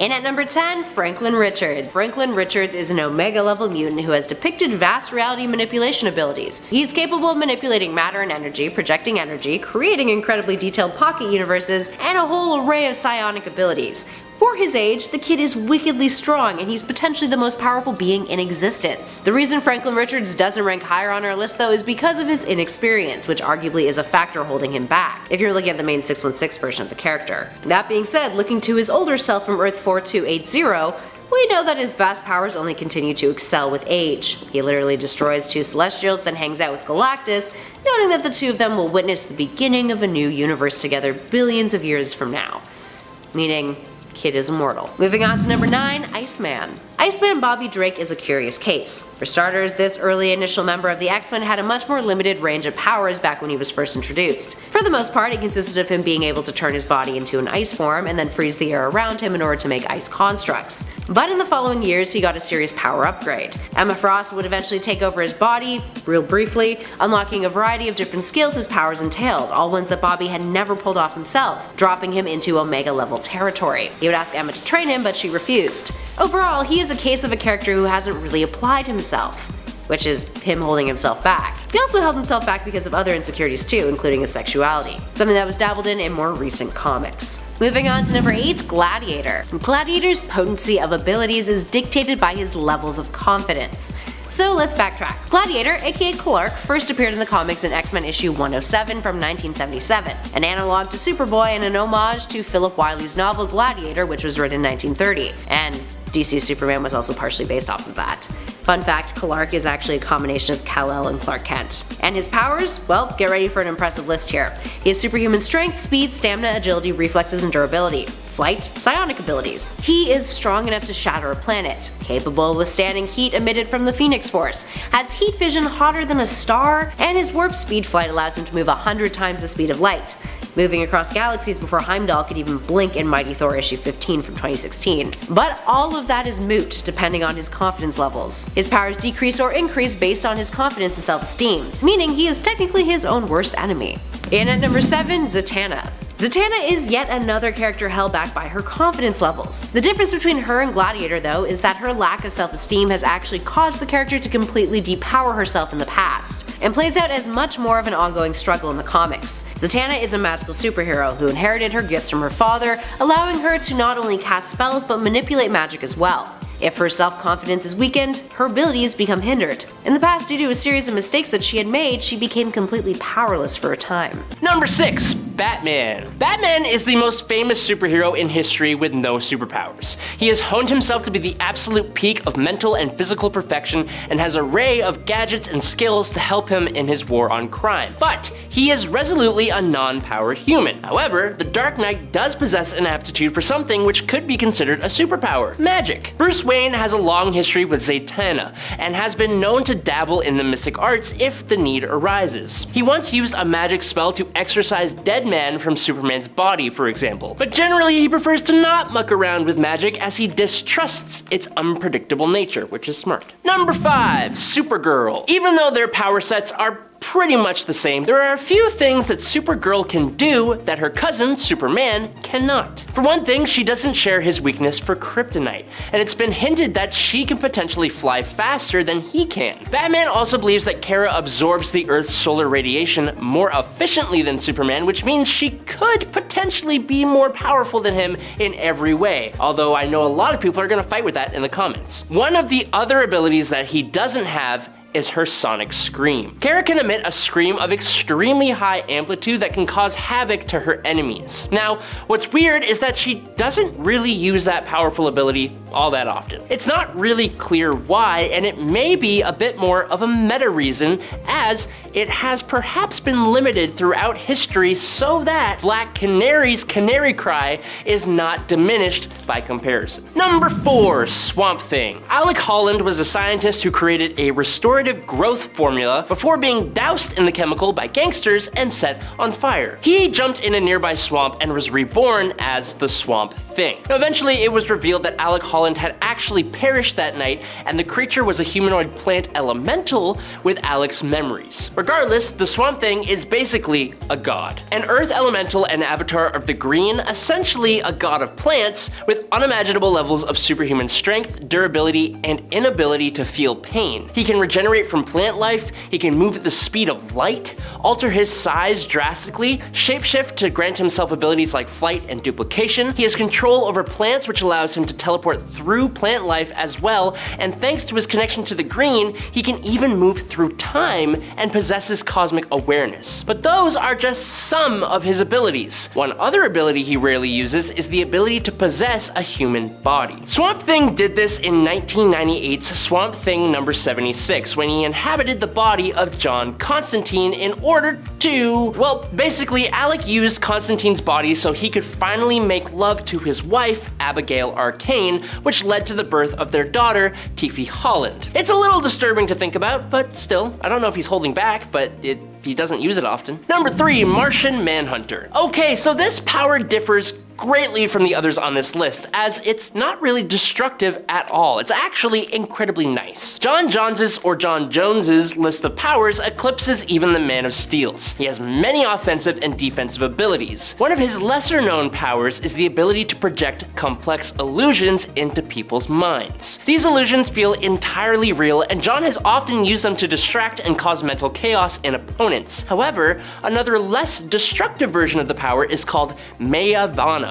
And at number 10, Franklin Richards. Franklin Richards is an Omega-level mutant who has depicted vast reality manipulation abilities. He's capable of manipulating matter and energy, projecting energy, creating incredibly detailed pocket universes, and a whole array of psionic abilities. For his age, the kid is wickedly strong and he's potentially the most powerful being in existence. The reason Franklin Richards doesn't rank higher on our list though is because of his inexperience, which arguably is a factor holding him back, if you're looking at the main 616 version of the character. That being said, looking to his older self from Earth 4280, we know that his vast powers only continue to excel with age. He literally destroys 2 Celestials, then hangs out with Galactus, noting that the two of them will witness the beginning of a new universe together billions of years from now. Meaning, kid is immortal. Moving on to number 9, Iceman. Iceman Bobby Drake is a curious case. For starters, this early initial member of the X-Men had a much more limited range of powers back when he was first introduced. For the most part, it consisted of him being able to turn his body into an ice form and then freeze the air around him in order to make ice constructs. But in the following years, he got a serious power upgrade. Emma Frost would eventually take over his body, real briefly, unlocking a variety of different skills his powers entailed, all ones that Bobby had never pulled off himself, dropping him into Omega level territory. He would ask Emma to train him, but she refused. Overall, he is a case of a character who hasn't really applied himself, which is him holding himself back. He also held himself back because of other insecurities too, including his sexuality, something that was dabbled in more recent comics. Moving on to number 8, Gladiator. Gladiator's potency of abilities is dictated by his levels of confidence. So let's backtrack. Gladiator, aka Clark, first appeared in the comics in X-Men issue 107 from 1977, an analog to Superboy and an homage to Philip Wiley's novel Gladiator, which was written in 1930, and DC's Superman was also partially based off of that. Fun fact, Clark is actually a combination of Kal-El and Clark Kent. And his powers? Well, get ready for an impressive list here. He has superhuman strength, speed, stamina, agility, reflexes, and durability. Flight, psionic abilities. He is strong enough to shatter a planet, capable of withstanding heat emitted from the Phoenix Force, has heat vision hotter than a star, and his warp speed flight allows him to move 100 times the speed of light, moving across galaxies before Heimdall could even blink in Mighty Thor issue 15 from 2016. But all of that is moot depending on his confidence levels. His powers decrease or increase based on his confidence and self-esteem, meaning he is technically his own worst enemy. And at number 7, Zatanna. Zatanna is yet another character held back by her confidence levels. The difference between her and Gladiator though is that her lack of self-esteem has actually caused the character to completely depower herself in the past, and plays out as much more of an ongoing struggle in the comics. Zatanna is a magical superhero who inherited her gifts from her father, allowing her to not only cast spells but manipulate magic as well. If her self-confidence is weakened, her abilities become hindered. In the past, due to a series of mistakes that she had made, she became completely powerless for a time. Number 6, Batman. Batman is the most famous superhero in history with no superpowers. He has honed himself to be the absolute peak of mental and physical perfection and has an array of gadgets and skills to help him in his war on crime. But he is resolutely a non-powered human. However, the Dark Knight does possess an aptitude for something which could be considered a superpower: magic. Bruce Wayne has a long history with Zatanna and has been known to dabble in the mystic arts if the need arises. He once used a magic spell to exorcise dead men from Superman's body, for example, but generally he prefers to not muck around with magic as he distrusts its unpredictable nature, which is smart. Number 5, Supergirl. Even though their power sets are pretty much the same, there are a few things that Supergirl can do that her cousin, Superman, cannot. For one thing, she doesn't share his weakness for kryptonite, and it's been hinted that she can potentially fly faster than he can. Batman also believes that Kara absorbs the Earth's solar radiation more efficiently than Superman, which means she could potentially be more powerful than him in every way, although I know a lot of people are gonna fight with that in the comments. One of the other abilities that he doesn't have is her sonic scream. Kara can emit a scream of extremely high amplitude that can cause havoc to her enemies. Now, what's weird is that she doesn't really use that powerful ability all that often. It's not really clear why, and it may be a bit more of a meta reason, as it has perhaps been limited throughout history so that Black Canary's canary cry is not diminished by comparison. Number 4, Swamp Thing. Alec Holland was a scientist who created a restorative regenerative growth formula before being doused in the chemical by gangsters and set on fire. He jumped in a nearby swamp and was reborn as the Swamp Thing. Now, eventually, it was revealed that Alec Holland had actually perished that night, and the creature was a humanoid plant elemental with Alec's memories. Regardless, the Swamp Thing is basically a god. An earth elemental and avatar of the green, essentially a god of plants, with unimaginable levels of superhuman strength, durability, and inability to feel pain. He can regenerate from plant life, he can move at the speed of light, alter his size drastically, shapeshift to grant himself abilities like flight and duplication. He has control over plants, which allows him to teleport through plant life as well, and thanks to his connection to the green, he can even move through time and possesses cosmic awareness. But those are just some of his abilities. One other ability he rarely uses is the ability to possess a human body. Swamp Thing did this in 1998's Swamp Thing number 76, when he inhabited the body of John Constantine in order to, well, basically Alec used Constantine's body so he could finally make love to his wife, Abigail Arcane, which led to the birth of their daughter, Tiffy Holland. It's a little disturbing to think about, but still, I don't know if he's holding back, but he doesn't use it often. Number 3, Martian Manhunter. Okay, so this power differs greatly from the others on this list, as it's not really destructive at all. It's actually incredibly nice. John Jones's list of powers eclipses even the Man of Steel's. He has many offensive and defensive abilities. One of his lesser known powers is the ability to project complex illusions into people's minds. These illusions feel entirely real, and John has often used them to distract and cause mental chaos in opponents. However, another less destructive version of the power is called Mayavana,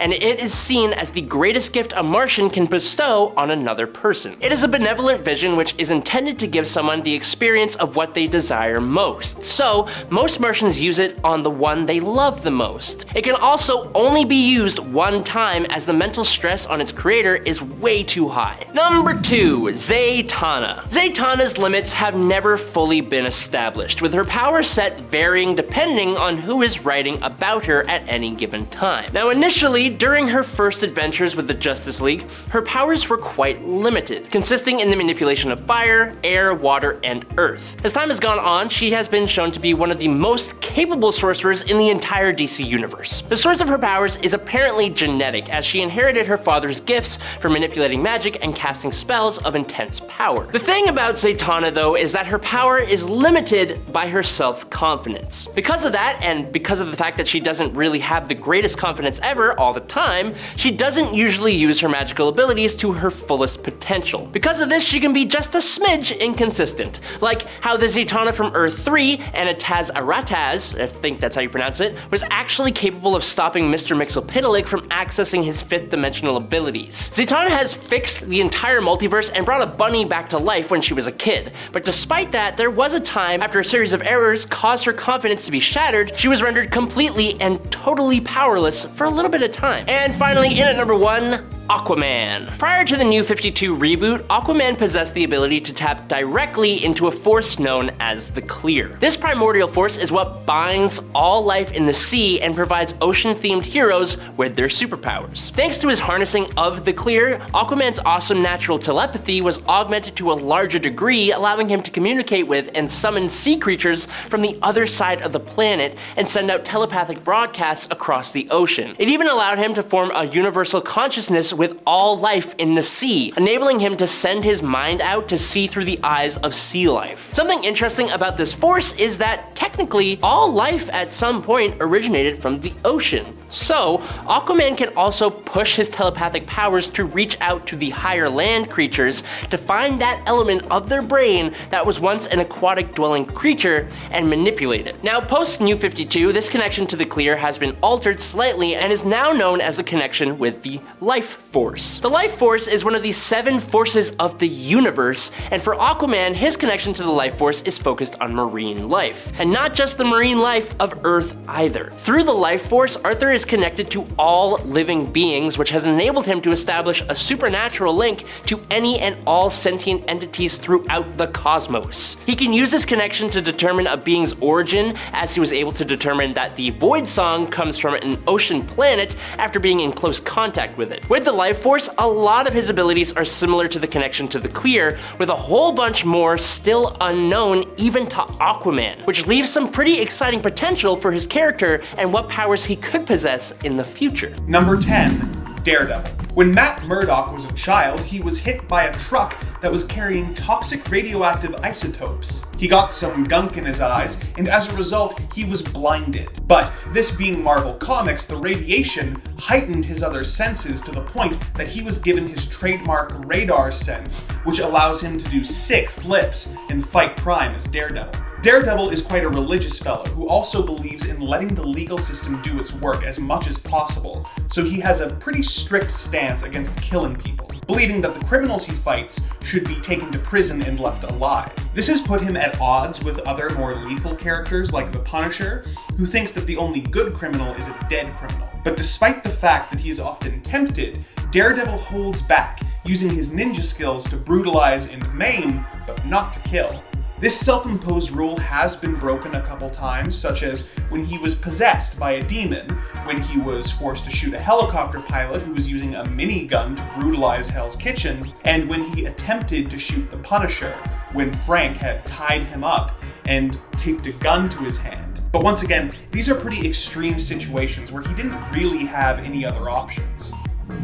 and it is seen as the greatest gift a Martian can bestow on another person. It is a benevolent vision which is intended to give someone the experience of what they desire most. So, most Martians use it on the one they love the most. It can also only be used one time, as the mental stress on its creator is way too high. Number 2, Zatanna. Zatanna's limits have never fully been established, with her power set varying depending on who is writing about her at any given time. Now, initially, during her first adventures with the Justice League, her powers were quite limited, consisting in the manipulation of fire, air, water, and earth. As time has gone on, she has been shown to be one of the most capable sorcerers in the entire DC universe. The source of her powers is apparently genetic, as she inherited her father's gifts for manipulating magic and casting spells of intense power. The thing about Zatanna, though, is that her power is limited by her self-confidence. Because of that, and because of the fact that she doesn't really have the greatest confidence ever all the time, she doesn't usually use her magical abilities to her fullest potential. Because of this, she can be just a smidge inconsistent, like how the Zatanna from Earth 3, Anataz Arataz, I think that's how you pronounce it, was actually capable of stopping Mr. Mxyzptlk from accessing his 5th dimensional abilities. Zatanna has fixed the entire multiverse and brought a bunny back to life when she was a kid, but despite that, there was a time after a series of errors caused her confidence to be shattered, she was rendered completely and totally powerless for a little bit of time. And finally, in at number 1, Aquaman. Prior to the New 52 reboot, Aquaman possessed the ability to tap directly into a force known as the Clear. This primordial force is what binds all life in the sea and provides ocean-themed heroes with their superpowers. Thanks to his harnessing of the Clear, Aquaman's awesome natural telepathy was augmented to a larger degree, allowing him to communicate with and summon sea creatures from the other side of the planet and send out telepathic broadcasts across the ocean. It even allowed him to form a universal consciousness with all life in the sea, enabling him to send his mind out to see through the eyes of sea life. Something interesting about this force is that technically all life at some point originated from the ocean. So, Aquaman can also push his telepathic powers to reach out to the higher land creatures to find that element of their brain that was once an aquatic dwelling creature and manipulate it. Now, post New 52, this connection to the Clear has been altered slightly and is now known as a connection with the Life Force. The Life Force is one of the 7 forces of the universe, and for Aquaman, his connection to the Life Force is focused on marine life. And not just the marine life of Earth either. Through the Life Force, Arthur is connected to all living beings, which has enabled him to establish a supernatural link to any and all sentient entities throughout the cosmos. He can use this connection to determine a being's origin, as he was able to determine that the Void Song comes from an ocean planet after being in close contact with it. With the life force, a lot of his abilities are similar to the connection to the clear, with a whole bunch more still unknown even to Aquaman, which leaves some pretty exciting potential for his character and what powers he could possess in the future. Number 10, Daredevil. When Matt Murdock was a child, he was hit by a truck that was carrying toxic radioactive isotopes. He got some gunk in his eyes, and as a result, he was blinded. But this being Marvel Comics, the radiation heightened his other senses to the point that he was given his trademark radar sense, which allows him to do sick flips and fight crime as Daredevil. Daredevil is quite a religious fellow who also believes in letting the legal system do its work as much as possible, so he has a pretty strict stance against killing people, believing that the criminals he fights should be taken to prison and left alive. This has put him at odds with other more lethal characters like the Punisher, who thinks that the only good criminal is a dead criminal. But despite the fact that he is often tempted, Daredevil holds back, using his ninja skills to brutalize and maim, but not to kill. This self-imposed rule has been broken a couple times, such as when he was possessed by a demon, when he was forced to shoot a helicopter pilot who was using a minigun to brutalize Hell's Kitchen, and when he attempted to shoot the Punisher, when Frank had tied him up and taped a gun to his hand. But once again, these are pretty extreme situations where he didn't really have any other options.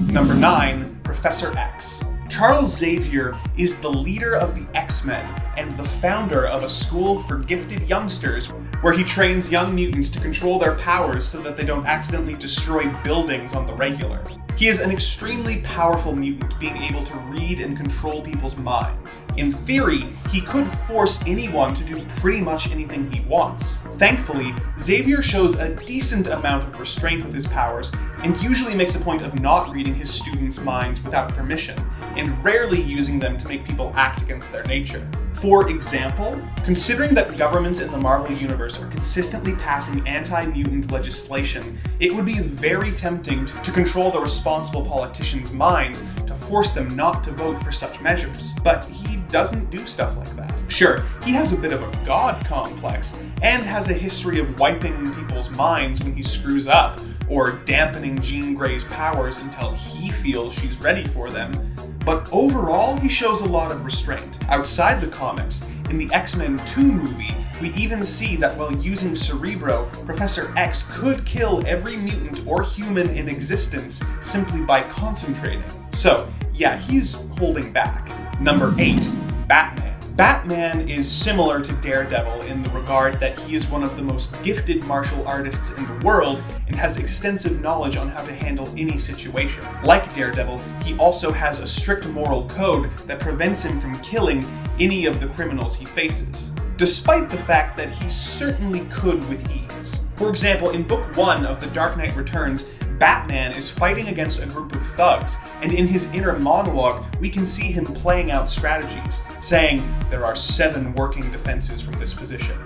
Number 9, Professor X. Charles Xavier is the leader of the X-Men and the founder of a school for gifted youngsters where he trains young mutants to control their powers so that they don't accidentally destroy buildings on the regular. He is an extremely powerful mutant, being able to read and control people's minds. In theory, he could force anyone to do pretty much anything he wants. Thankfully, Xavier shows a decent amount of restraint with his powers, and usually makes a point of not reading his students' minds without permission, and rarely using them to make people act against their nature. For example, considering that governments in the Marvel Universe are consistently passing anti-mutant legislation, it would be very tempting to control the responsible politicians' minds to force them not to vote for such measures. But he doesn't do stuff like that. Sure, he has a bit of a god complex, and has a history of wiping people's minds when he screws up, or dampening Jean Grey's powers until he feels she's ready for them. But overall, he shows a lot of restraint. Outside the comics, in the X-Men 2 movie, we even see that while using Cerebro, Professor X could kill every mutant or human in existence simply by concentrating. So, yeah, he's holding back. Number 8, Batman. Batman is similar to Daredevil in the regard that he is one of the most gifted martial artists in the world and has extensive knowledge on how to handle any situation. Like Daredevil, he also has a strict moral code that prevents him from killing any of the criminals he faces, despite the fact that he certainly could with ease. For example, in Book 1 of The Dark Knight Returns, Batman is fighting against a group of thugs, and in his inner monologue, we can see him playing out strategies, saying, "There are 7 working defenses from this position.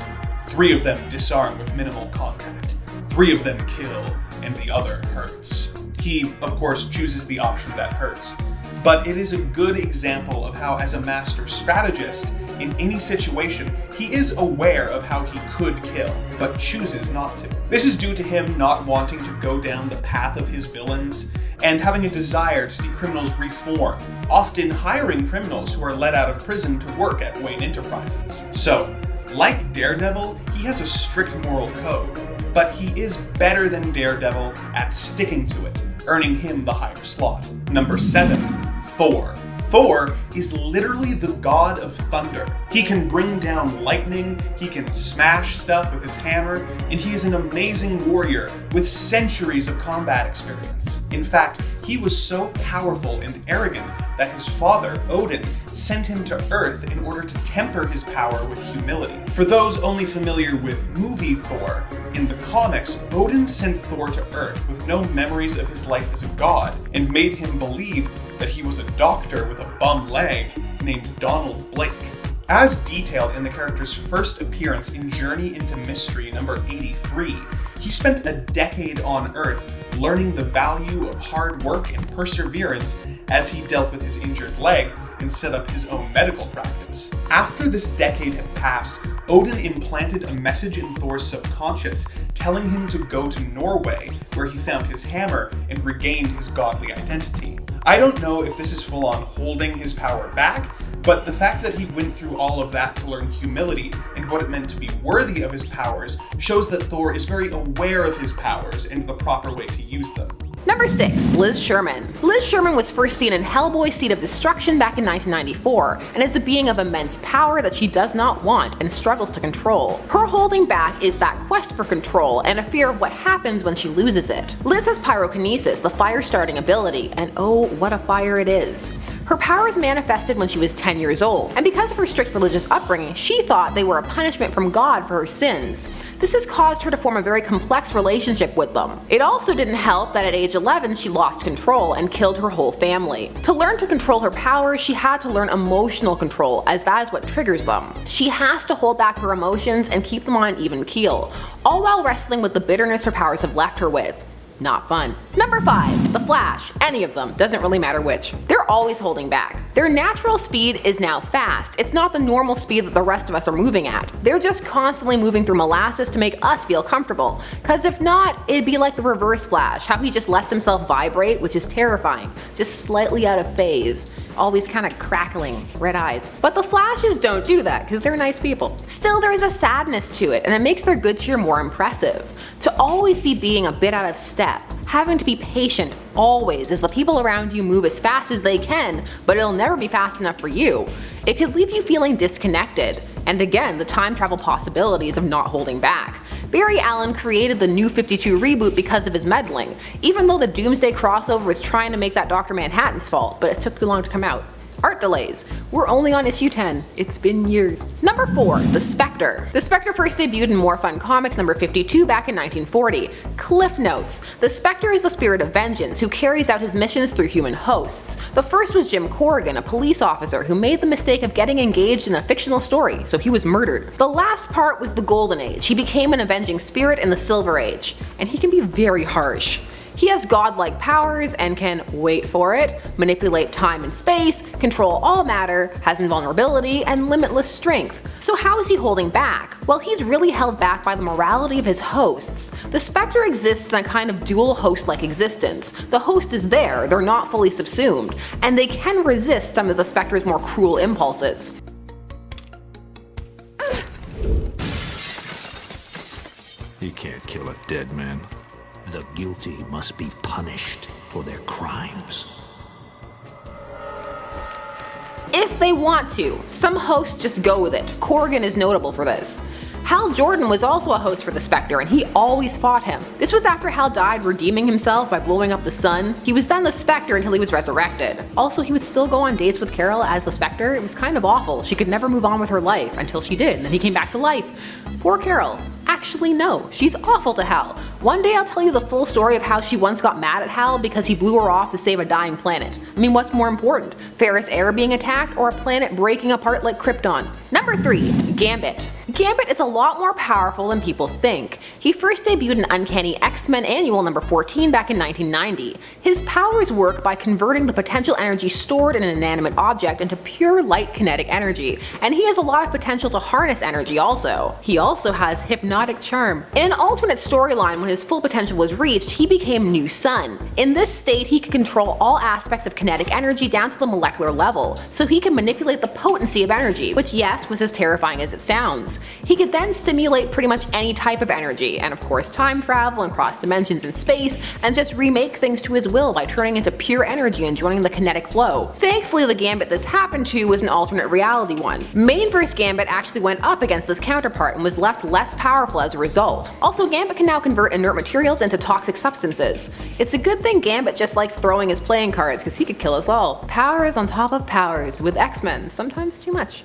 3 of them disarm with minimal contact. 3 of them kill, and the other hurts." He, of course, chooses the option that hurts. But it is a good example of how, as a master strategist, in any situation, he is aware of how he could kill, but chooses not to. This is due to him not wanting to go down the path of his villains, and having a desire to see criminals reform, often hiring criminals who are let out of prison to work at Wayne Enterprises. So, like Daredevil, he has a strict moral code, but he is better than Daredevil at sticking to it, earning him the higher slot. Number 7, Thor. Thor is literally the god of thunder. He can bring down lightning, he can smash stuff with his hammer, and he is an amazing warrior with centuries of combat experience. In fact, he was so powerful and arrogant that his father, Odin, sent him to Earth in order to temper his power with humility. For those only familiar with movie Thor, in the comics, Odin sent Thor to Earth with no memories of his life as a god, and made him believe that he was a doctor with a bum leg named Donald Blake. As detailed in the character's first appearance in Journey into Mystery number 83, he spent a decade on Earth learning the value of hard work and perseverance as he dealt with his injured leg and set up his own medical practice. After this decade had passed, Odin implanted a message in Thor's subconscious telling him to go to Norway, where he found his hammer and regained his godly identity. I don't know if this is full on holding his power back, but the fact that he went through all of that to learn humility and what it meant to be worthy of his powers shows that Thor is very aware of his powers and the proper way to use them. Number 6. Liz Sherman. Liz Sherman was first seen in Hellboy's Seed of Destruction back in 1994, and is a being of immense power that she does not want and struggles to control. Her holding back is that quest for control and a fear of what happens when she loses it. Liz has pyrokinesis, the fire-starting ability, and oh, what a fire it is. Her powers manifested when she was 10 years old, and because of her strict religious upbringing, she thought they were a punishment from God for her sins. This has caused her to form a very complex relationship with them. It also didn't help that at age 11 she lost control and killed her whole family. To learn to control her powers, she had to learn emotional control, as that is what triggers them. She has to hold back her emotions and keep them on an even keel, all while wrestling with the bitterness her powers have left her with. Not fun. Number 5. The Flash. Any of them, doesn't really matter which. They're always holding back. Their natural speed is now fast. It's not the normal speed that the rest of us are moving at. They're just constantly moving through molasses to make us feel comfortable. Cause if not, it'd be like the Reverse Flash, how he just lets himself vibrate, which is terrifying. Just slightly out of phase. Always kind of crackling, red eyes. But the Flashes don't do that because they're nice people. Still, there is a sadness to it, and it makes their good cheer more impressive. To always be being a bit out of step, having to be patient always as the people around you move as fast as they can, but it'll never be fast enough for you. It could leave you feeling disconnected. And again, the time travel possibilities of not holding back. Barry Allen created the New 52 reboot because of his meddling, even though the Doomsday crossover was trying to make that Dr. Manhattan's fault, but it took too long to come out. Art delays. We're only on issue 10. It's been years. Number 4. The Spectre. The Spectre first debuted in More Fun Comics number 52 back in 1940. Cliff notes. The Spectre is the spirit of vengeance who carries out his missions through human hosts. The first was Jim Corrigan, a police officer who made the mistake of getting engaged in a fictional story, so he was murdered. The last part was the Golden Age. He became an avenging spirit in the Silver Age, and he can be very harsh. He has godlike powers and can, wait for it, manipulate time and space, control all matter, has invulnerability, and limitless strength. So how is he holding back? Well, he's really held back by the morality of his hosts. The Spectre exists in a kind of dual host-like existence. The host is there, they're not fully subsumed, and they can resist some of the Spectre's more cruel impulses. You can't kill a dead man. The guilty must be punished for their crimes. If they want to. Some hosts just go with it. Corrigan is notable for this. Hal Jordan was also a host for the Spectre, and he always fought him. This was after Hal died redeeming himself by blowing up the sun. He was then the Spectre until he was resurrected. Also, he would still go on dates with Carol as the Spectre. It was kind of awful. She could never move on with her life until she did, and then he came back to life. Poor Carol. Actually, no, she's awful to Hal. One day I'll tell you the full story of how she once got mad at Hal because he blew her off to save a dying planet. I mean, what's more important? Ferris Air being attacked or a planet breaking apart like Krypton? Number 3. Gambit. Gambit is a lot more powerful than people think. He first debuted in Uncanny X-Men Annual number 14 back in 1990. His powers work by converting the potential energy stored in an inanimate object into pure light kinetic energy, and he has a lot of potential to harness energy also. He also has hypnotic charm. In an alternate storyline, when his full potential was reached, he became New Sun. In this state, he could control all aspects of kinetic energy down to the molecular level, so he can manipulate the potency of energy, which yes, was as terrifying as it sounds. He could then simulate pretty much any type of energy, and of course time travel and cross dimensions in space, and just remake things to his will by turning into pure energy and joining the kinetic flow. Thankfully, the Gambit this happened to was an alternate reality one. Main vs. Gambit actually went up against this counterpart and was left less powerful as a result. Also, Gambit can now convert inert materials into toxic substances. It's a good thing Gambit just likes throwing his playing cards because he could kill us all. Powers on top of powers with X-Men, sometimes too much.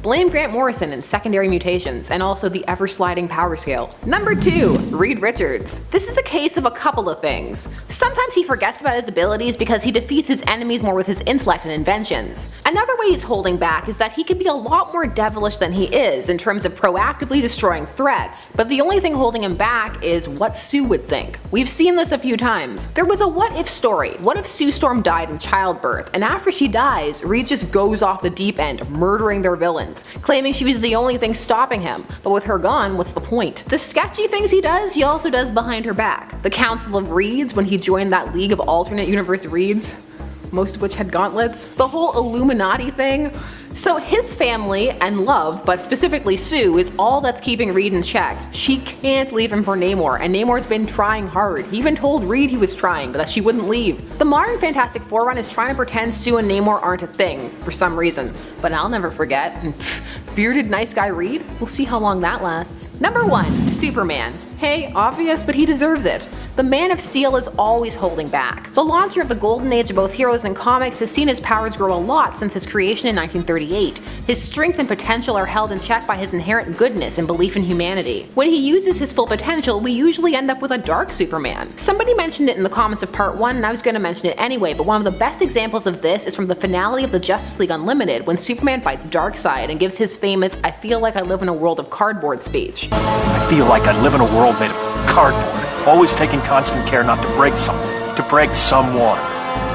Blame Grant Morrison and secondary mutations, and also the ever-sliding power scale. Number 2. Reed Richards. This is a case of a couple of things. Sometimes he forgets about his abilities because he defeats his enemies more with his intellect and inventions. Another way he's holding back is that he can be a lot more devilish than he is in terms of proactively destroying threats, but the only thing holding him back is what Sue would think. We've seen this a few times. There was a what-if story. What if Sue Storm died in childbirth, and after she dies, Reed just goes off the deep end, murdering their villains, claiming she was the only thing stopping him, but with her gone, what's the point? The sketchy things he also does behind her back. The Council of Reeds when he joined that League of Alternate Universe Reeds. most of which had gauntlets. The whole Illuminati thing. So his family and love, but specifically Sue, is all that's keeping Reed in check. She can't leave him for Namor, and Namor's been trying hard. He even told Reed he was trying, but that she wouldn't leave. The modern Fantastic Four run is trying to pretend Sue and Namor aren't a thing, for some reason. But I'll never forget. And bearded nice guy Reed? We'll see how long that lasts. Number 1. Superman. Hey, obvious, but he deserves it. The Man of Steel is always holding back. The launcher of the golden age of both heroes and comics has seen his powers grow a lot since his creation in 1938. His strength and potential are held in check by his inherent goodness and belief in humanity. When he uses his full potential, we usually end up with a dark Superman. Somebody mentioned it in the comments of part 1 and I was going to mention it anyway, but one of the best examples of this is from the finale of the Justice League Unlimited when Superman fights Darkseid and gives his famous "I feel like I live in a world of cardboard" speech. I feel like I live in a world made of cardboard, always taking constant care not to break something, to break someone.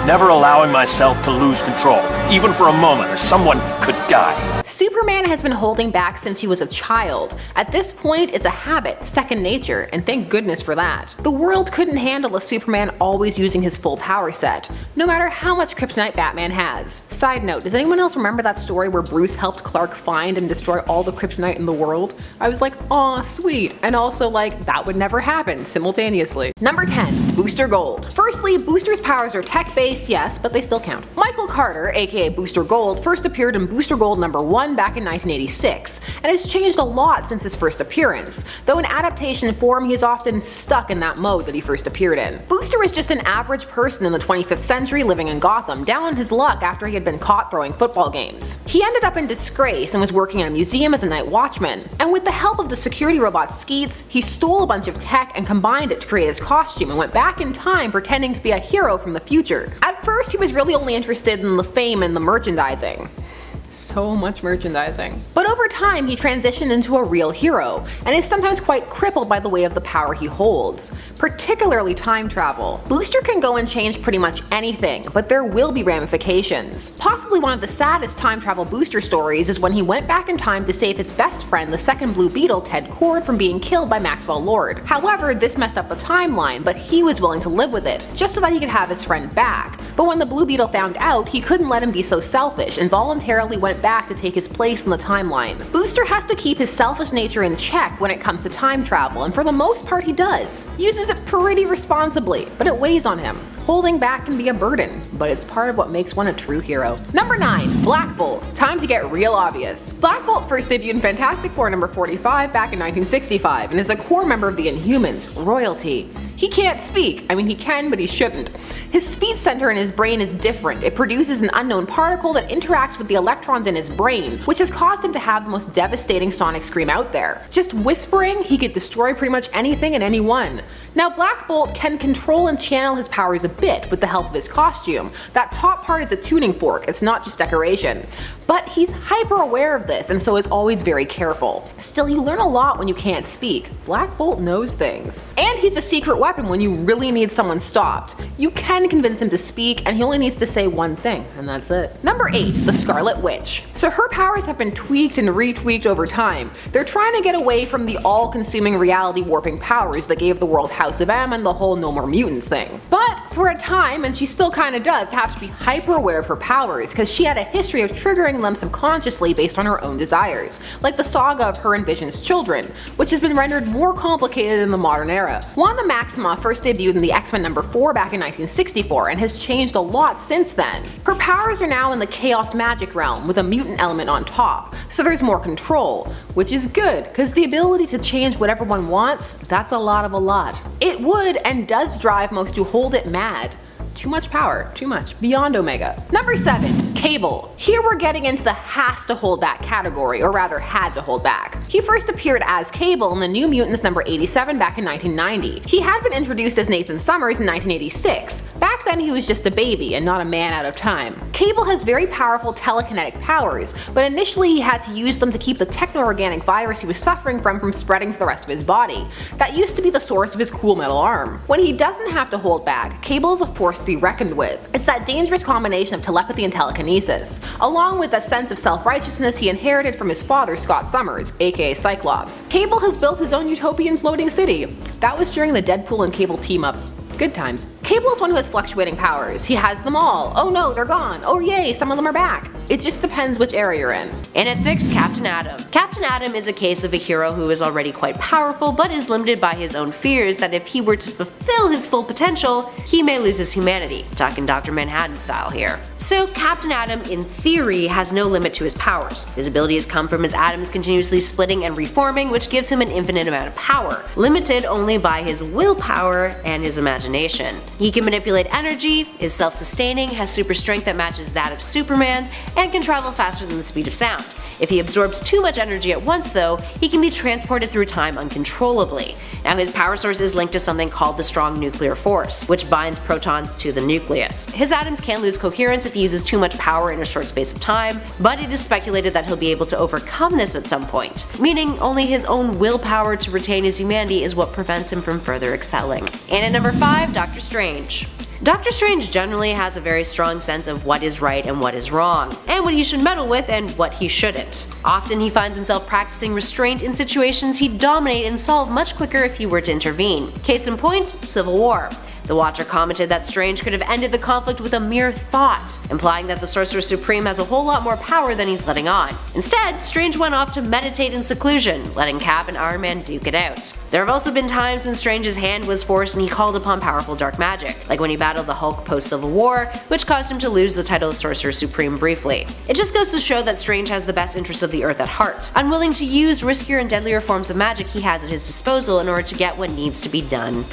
Never allowing myself to lose control, even for a moment, or someone could die. Superman has been holding back since he was a child. At this point, it's a habit, second nature, and thank goodness for that. The world couldn't handle a Superman always using his full power set, no matter how much kryptonite Batman has. Side note, does anyone else remember that story where Bruce helped Clark find and destroy all the kryptonite in the world? I was like, aw, sweet, and also like, that would never happen simultaneously. Number 10. Booster Gold. Firstly, Booster's powers are tech-based, yes, but they still count. Michael Carter, aka Booster Gold, first appeared in Booster Gold number 1 back in 1986, and has changed a lot since his first appearance, though in adaptation form he is often stuck in that mode that he first appeared in. Booster is just an average person in the 25th century living in Gotham, down on his luck after he had been caught throwing football games. He ended up in disgrace and was working in a museum as a night watchman, and with the help of the security robot Skeets, he stole a bunch of tech and combined it to create his costume and went back in time pretending to be a hero from the future. At first he was really only interested in the fame and the merchandising. So much merchandising. But over time he transitioned into a real hero, and is sometimes quite crippled by the weight of the power he holds, particularly time travel. Booster can go and change pretty much anything, but there will be ramifications. Possibly one of the saddest time travel Booster stories is when he went back in time to save his best friend, the second Blue Beetle, Ted Kord, from being killed by Maxwell Lord. However, this messed up the timeline, but he was willing to live with it, just so that he could have his friend back. But when the Blue Beetle found out, he couldn't let him be so selfish and voluntarily went back to take his place in the timeline. Booster has to keep his selfish nature in check when it comes to time travel, and for the most part he does. Uses it pretty responsibly, but it weighs on him. Holding back can be a burden, but it's part of what makes one a true hero. Number 9. Black Bolt. Time to get real obvious. Black Bolt first debuted in Fantastic Four number 45 back in 1965 and is a core member of the Inhumans, royalty. He can't speak. I mean, he can, but he shouldn't. His speech center in his brain is different. It produces an unknown particle that interacts with the electrons in his brain, which has caused him to have the most devastating sonic scream out there. Just whispering, he could destroy pretty much anything and anyone. Now Black Bolt can control and channel his powers a bit with the help of his costume. That top part is a tuning fork, it's not just decoration. But he's hyper aware of this and so is always very careful. Still, you learn a lot when you can't speak. Black Bolt knows things. And he's a secret weapon when you really need someone stopped. You can convince him to speak and he only needs to say one thing, and that's it. Number 8. The Scarlet Witch. So her powers have been tweaked and retweaked over time. They're trying to get away from the all-consuming reality warping powers that gave the world House of M and the whole no more mutants thing. But for a time, and she still kinda does, have to be hyper aware of her powers because she had a history of triggering them subconsciously based on her own desires, like the saga of her and Vision's children, which has been rendered more complicated in the modern era. Wanda Maximoff first debuted in the X-Men number 4 back in 1964 and has changed a lot since then. Her powers are now in the chaos magic realm with a mutant element on top, so there's more control, which is good because the ability to change whatever one wants, that's a lot of a lot. It would and does drive most who hold it mad. Too much power, too much, beyond Omega. Number 7. Cable. Here we're getting into the has to hold back category, or rather had to hold back. He first appeared as Cable in the New Mutants number 87 back in 1990. He had been introduced as Nathan Summers in 1986. Back then he was just a baby and not a man out of time. Cable has very powerful telekinetic powers, but initially he had to use them to keep the techno-organic virus he was suffering from spreading to the rest of his body. That used to be the source of his cool metal arm. When he doesn't have to hold back, Cable is a force to be reckoned with. It's that dangerous combination of telepathy and telekinesis, along with that sense of self-righteousness he inherited from his father Scott Summers, aka Cyclops. Cable has built his own utopian floating city. That was during the Deadpool and Cable team-up good times. Cable is one who has fluctuating powers. He has them all. Oh no, they're gone. Oh yay, some of them are back. It just depends which area you're in. And at 6, Captain Atom. Captain Atom is a case of a hero who is already quite powerful but is limited by his own fears that if he were to fulfill his full potential, he may lose his humanity. Talking Dr. Manhattan style here. So Captain Atom, in theory, has no limit to his powers. His abilities come from his atoms continuously splitting and reforming, which gives him an infinite amount of power, limited only by his willpower and his imagination. He can manipulate energy, is self-sustaining, has super strength that matches that of Superman's, and can travel faster than the speed of sound. If he absorbs too much energy at once though, he can be transported through time uncontrollably. Now his power source is linked to something called the strong nuclear force, which binds protons to the nucleus. His atoms can lose coherence if he uses too much power in a short space of time, but it is speculated that he'll be able to overcome this at some point, meaning only his own willpower to retain his humanity is what prevents him from further excelling. And at number 5, Doctor Strange. Doctor Strange generally has a very strong sense of what is right and what is wrong, and what he should meddle with and what he shouldn't. Often he finds himself practicing restraint in situations he'd dominate and solve much quicker if he were to intervene. Case in point, Civil War. The Watcher commented that Strange could have ended the conflict with a mere thought, implying that the Sorcerer Supreme has a whole lot more power than he's letting on. Instead, Strange went off to meditate in seclusion, letting Cap and Iron Man duke it out. There have also been times when Strange's hand was forced and he called upon powerful dark magic, like when he battled the Hulk post-Civil War, which caused him to lose the title of Sorcerer Supreme briefly. It just goes to show that Strange has the best interests of the Earth at heart, unwilling to use riskier and deadlier forms of magic he has at his disposal in order to get what needs to be done.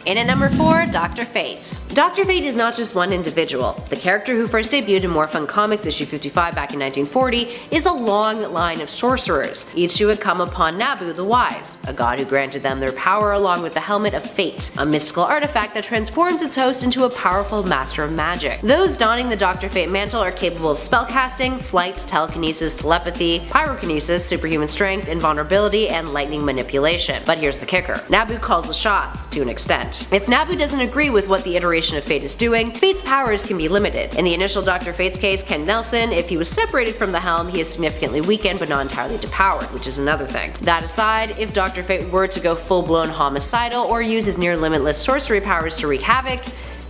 And at number 4, Dr. Fate. Dr. Fate is not just one individual. The character who first debuted in More Fun Comics issue 55 back in 1940 is a long line of sorcerers, each who had come upon Nabu the Wise, a god who granted them their power along with the Helmet of Fate, a mystical artifact that transforms its host into a powerful master of magic. Those donning the Dr. Fate mantle are capable of spellcasting, flight, telekinesis, telepathy, pyrokinesis, superhuman strength, invulnerability, and lightning manipulation. But here's the kicker. Nabu calls the shots, to an extent. If Nabu doesn't agree with what the iteration of Fate is doing, Fate's powers can be limited. In the initial Dr. Fate's case, Ken Nelson, if he was separated from the helm, he is significantly weakened but not entirely depowered, which is another thing. That aside, if Dr. Fate were to go full-blown homicidal or use his near-limitless sorcery powers to wreak havoc,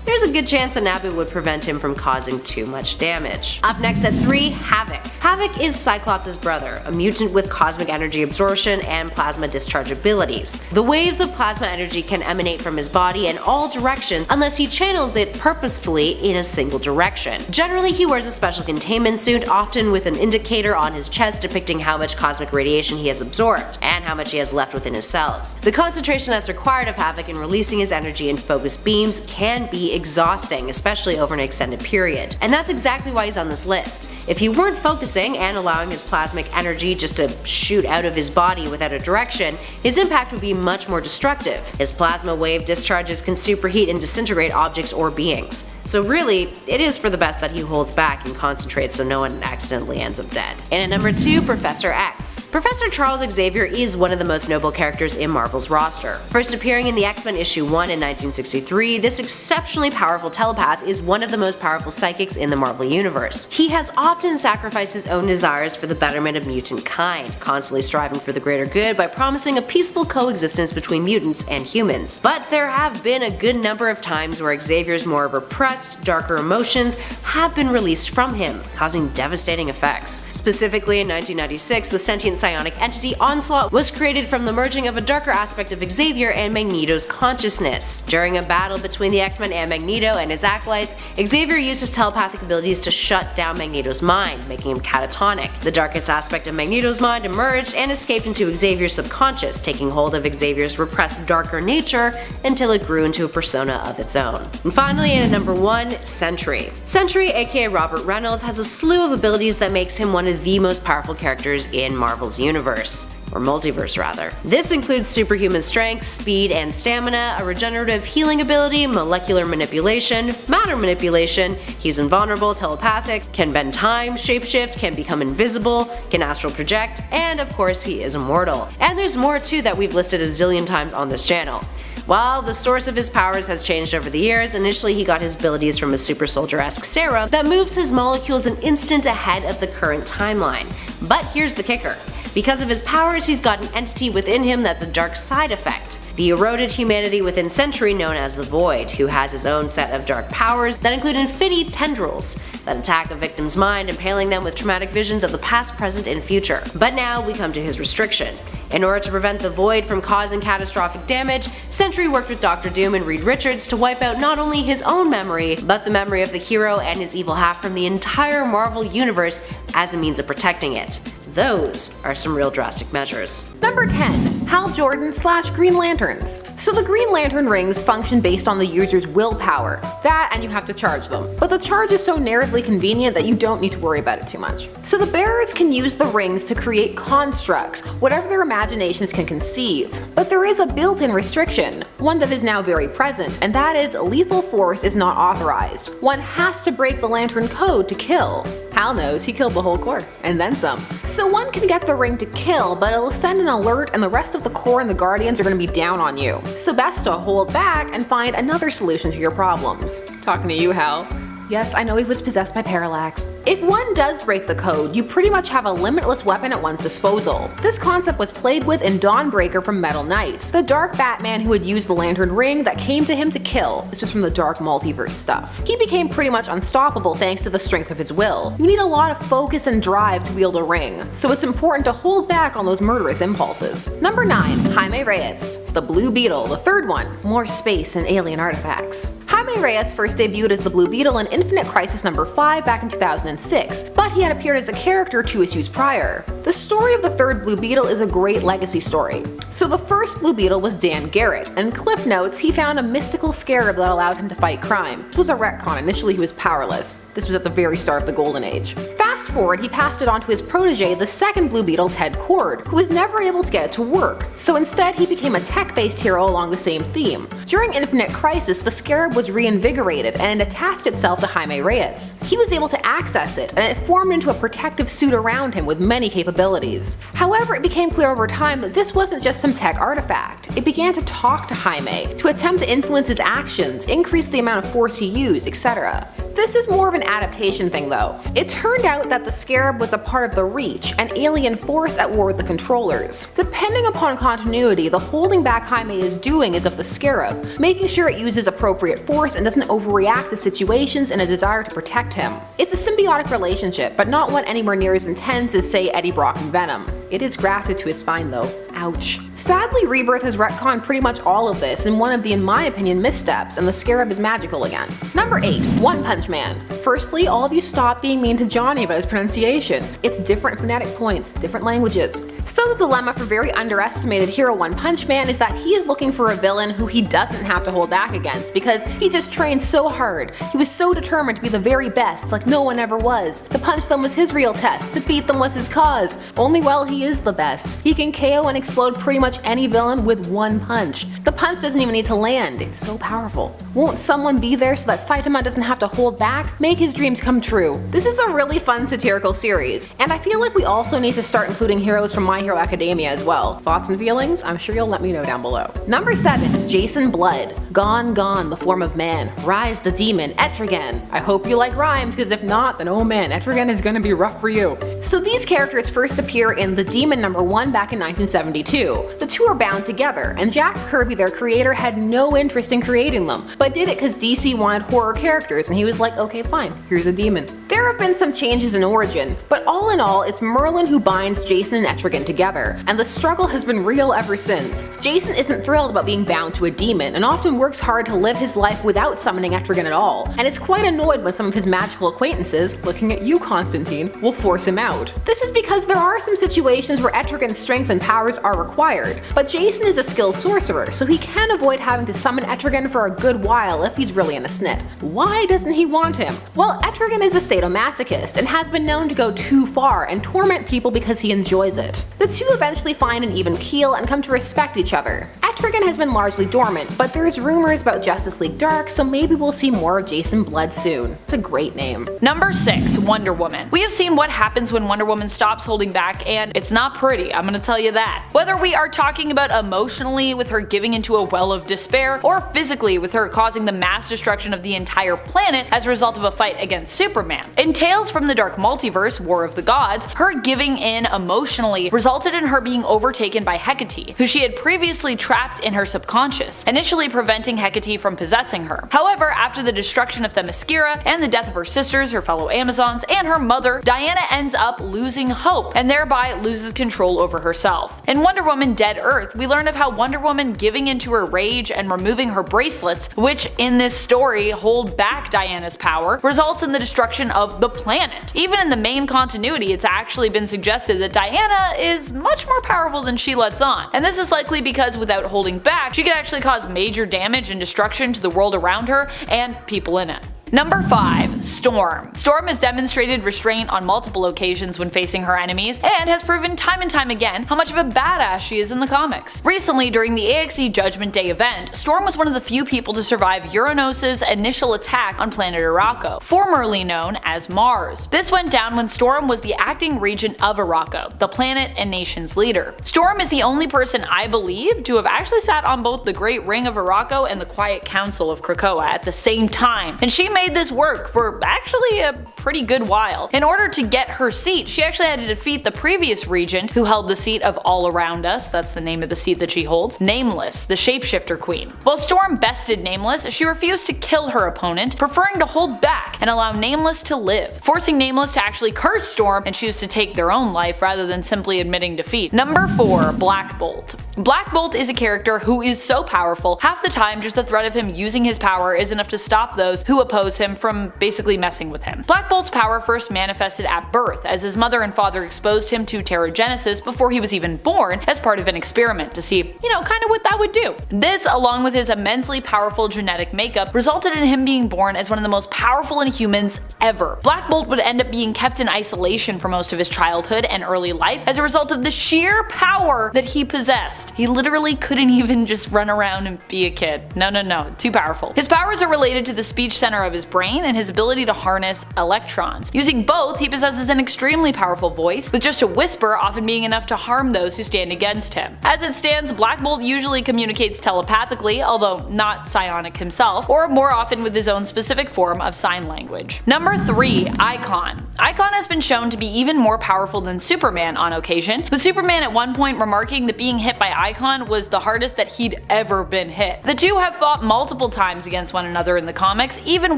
there's a good chance that Nabu would prevent him from causing too much damage. Up next at 3, Havok. Havok is Cyclops' brother, a mutant with cosmic energy absorption and plasma discharge abilities. The waves of plasma energy can emanate from his body in all directions unless he channels it purposefully in a single direction. Generally, he wears a special containment suit, often with an indicator on his chest depicting how much cosmic radiation he has absorbed, and how much he has left within his cells. The concentration that's required of Havok in releasing his energy in focused beams can be exhausting, especially over an extended period. And that's exactly why he's on this list. If he weren't focusing and allowing his plasmic energy just to shoot out of his body without a direction, his impact would be much more destructive. His plasma wave discharges can superheat and disintegrate objects or beings. So really, it is for the best that he holds back and concentrates so no one accidentally ends up dead. And at number 2, Professor X. Professor Charles Xavier is one of the most noble characters in Marvel's roster. First appearing in the X-Men issue 1 in 1963, this exceptionally powerful telepath is one of the most powerful psychics in the Marvel Universe. He has often sacrificed his own desires for the betterment of mutant kind, constantly striving for the greater good by promising a peaceful coexistence between mutants and humans. But there have been a good number of times where Xavier's more repressed, darker emotions have been released from him, causing devastating effects. Specifically in 1996, the sentient psionic entity Onslaught was created from the merging of a darker aspect of Xavier and Magneto's consciousness. During a battle between the X-Men and Magneto and his acolytes, Xavier used his telepathic abilities to shut down Magneto's mind, making him catatonic. The darkest aspect of Magneto's mind emerged and escaped into Xavier's subconscious, taking hold of Xavier's repressed darker nature until it grew into a persona of its own. And finally, at number 1, Sentry. Sentry, aka Robert Reynolds, has a slew of abilities that makes him one of the most powerful characters in Marvel's universe. Or multiverse rather. This includes superhuman strength, speed and stamina, a regenerative healing ability, molecular manipulation, matter manipulation, he's invulnerable, telepathic, can bend time, shapeshift, can become invisible, can astral project, and of course he is immortal. And there's more too that we've listed a zillion times on this channel. While the source of his powers has changed over the years, initially he got his abilities from a super soldier-esque serum that moves his molecules an instant ahead of the current timeline. But here's the kicker. Because of his powers, he's got an entity within him that's a dark side effect. The eroded humanity within Sentry known as the Void, who has his own set of dark powers that include infinity tendrils that attack a victim's mind, impaling them with traumatic visions of the past, present, and future. But now we come to his restriction. In order to prevent the Void from causing catastrophic damage, Sentry worked with Dr. Doom and Reed Richards to wipe out not only his own memory, but the memory of the hero and his evil half from the entire Marvel universe as a means of protecting it. Those are some real drastic measures. Number 10. Hal Jordan / Green Lanterns. So the Green Lantern rings function based on the user's willpower. That and you have to charge them. But the charge is so narratively convenient that you don't need to worry about it too much. So the bearers can use the rings to create constructs, whatever their imaginations can conceive. But there is a built-in restriction, one that is now very present, and that is lethal force is not authorized. One has to break the Lantern code to kill. Hal knows, he killed the whole Corps, and then some. So one can get the ring to kill, but it'll send an alert and the rest of the Corps and the Guardians are going to be down on you. So best to hold back and find another solution to your problems. Talking to you, Hal. Yes, I know he was possessed by Parallax. If one does break the code, you pretty much have a limitless weapon at one's disposal. This concept was played with in Dawnbreaker from Metal Knights, the dark Batman who would use the Lantern ring that came to him to kill. This was from the dark multiverse stuff. He became pretty much unstoppable thanks to the strength of his will. You need a lot of focus and drive to wield a ring, so it's important to hold back on those murderous impulses. Number 9. Jaime Reyes. The Blue Beetle, the third one. More space and alien artifacts. Jaime Reyes first debuted as the Blue Beetle in Infinite Crisis number 5 back in 2006, but he had appeared as a character 2 issues prior. The story of the third Blue Beetle is a great legacy story. So the first Blue Beetle was Dan Garrett, and Cliff notes he found a mystical scarab that allowed him to fight crime. This was a retcon, initially he was powerless. This was at the very start of the Golden Age. Fast forward, he passed it on to his protege, the second Blue Beetle, Ted Kord, who was never able to get it to work, so instead he became a tech-based hero along the same theme. During Infinite Crisis, the scarab was reinvigorated and attached itself to Jaime Reyes. He was able to access it, and it formed into a protective suit around him with many capabilities. However, it became clear over time that this wasn't just some tech artifact. It began to talk to Jaime, to attempt to influence his actions, increase the amount of force he used, etc. This is more of an adaptation thing though. It turned out that the scarab was a part of the Reach, an alien force at war with the controllers. Depending upon continuity, the holding back Jaime is doing is of the scarab, making sure it uses appropriate force and doesn't overreact to situations in a desire to protect him. It's a symbiotic relationship, but not one anywhere near as intense as say Eddie Brock and Venom. It is grafted to his spine though. Ouch. Sadly, Rebirth has retconned pretty much all of this in one of the, in my opinion, missteps, and the scarab is magical again. Number 8. One Punch Man. Firstly, all of you stop being mean to Johnny about his pronunciation. It's different phonetic points, different languages. So the dilemma for very underestimated hero One Punch Man is that he is looking for a villain who he doesn't have to hold back against because he just trained so hard. He was so determined to be the very best, like no one ever was. To punch them was his real test, to beat them was his cause. Only well, he is the best. He can KO and explode pretty much any villain with one punch. The punch doesn't even need to land, it's so powerful. Won't someone be there so that Saitama doesn't have to hold back? Make his dreams come true. This is a really fun satirical series, and I feel like we also need to start including heroes from My Hero Academia as well. Thoughts and feelings? I'm sure you'll let me know down below. Number 7. Jason Blood. Gone, gone, the form of man. Rise the demon, Etrigan. I hope you like rhymes, because if not, then oh man, Etrigan is gonna be rough for you. So these characters first appear in The Demon #1 back in 1972. The two are bound together, and Jack Kirby, their creator, had no interest in creating them, but did it because DC wanted horror characters, and he was like, okay fine, here's a demon. There have been some changes in origin, but all in all, it's Merlin who binds Jason and Etrigan together, and the struggle has been real ever since. Jason isn't thrilled about being bound to a demon, and often works hard to live his life without summoning Etrigan at all, and is quite annoyed when some of his magical acquaintances, looking at you Constantine, will force him out. This is because there are some situations where Etrigan's strength and powers are required, but Jason is a skilled sorcerer, so he can avoid having to summon Etrigan for a good while if he's really in a snit. Why doesn't he want him? Well, Etrigan is a sadomasochist and has been known to go too far and torment people because he enjoys it. The two eventually find an even keel and come to respect each other. Etrigan Etrigan has been largely dormant, but there's rumors about Justice League Dark, so maybe we'll see more of Jason Blood soon. It's a great name. Number 6. Wonder Woman. We have seen what happens when Wonder Woman stops holding back, and it's not pretty, I'm gonna tell you that. Whether we are talking about emotionally with her giving into a well of despair, or physically with her causing the mass destruction of the entire planet as a result of a fight against Superman. In Tales from the Dark Multiverse, War of the Gods, her giving in emotionally resulted in her being overtaken by Hecate, who she had previously trapped in her subconscious, initially preventing Hecate from possessing her. However, after the destruction of Themyscira and the death of her sisters, her fellow Amazons, and her mother, Diana ends up losing hope, and thereby loses control over herself. In Wonder Woman Dead Earth, we learn of how Wonder Woman giving into her rage and removing her bracelets, which in this story hold back Diana's power, results in the destruction of the planet. Even in the main continuity, it's actually been suggested that Diana is much more powerful than she lets on, and this is likely because without holding back, she could actually cause major damage and destruction to the world around her and people in it. Number 5. Storm. Storm has demonstrated restraint on multiple occasions when facing her enemies, and has proven time and time again how much of a badass she is in the comics. Recently, during the AXE Judgment Day event, Storm was one of the few people to survive Uranus' initial attack on planet Arakko, formerly known as Mars. This went down when Storm was the acting regent of Arakko, the planet and nation's leader. Storm is the only person I believe to have actually sat on both the Great Ring of Arakko and the Quiet Council of Krakoa at the same time, and she made this work for actually a pretty good while. In order to get her seat, she actually had to defeat the previous regent who held the seat of All Around Us, that's the name of the seat that she holds, Nameless, the shapeshifter queen. While Storm bested Nameless, she refused to kill her opponent, preferring to hold back and allow Nameless to live, forcing Nameless to actually curse Storm and choose to take their own life rather than simply admitting defeat. Number 4. Black Bolt. Black Bolt is a character who is so powerful, half the time just the threat of him using his power is enough to stop those who oppose him from basically messing with him. Black Bolt's power first manifested at birth, as his mother and father exposed him to Terrigenesis before he was even born as part of an experiment to see, kind of what that would do. This, along with his immensely powerful genetic makeup, resulted in him being born as one of the most powerful Inhumans ever. Black Bolt would end up being kept in isolation for most of his childhood and early life as a result of the sheer power that he possessed. He literally couldn't even just run around and be a kid. No, too powerful. His powers are related to the speech center of his brain and his ability to harness electrons. Using both, he possesses an extremely powerful voice, with just a whisper often being enough to harm those who stand against him. As it stands, Black Bolt usually communicates telepathically, although not psionic himself, or more often with his own specific form of sign language. Number 3. Icon. Icon has been shown to be even more powerful than Superman on occasion, with Superman at one point remarking that being hit by Icon was the hardest that he'd ever been hit. The two have fought multiple times against one another in the comics, even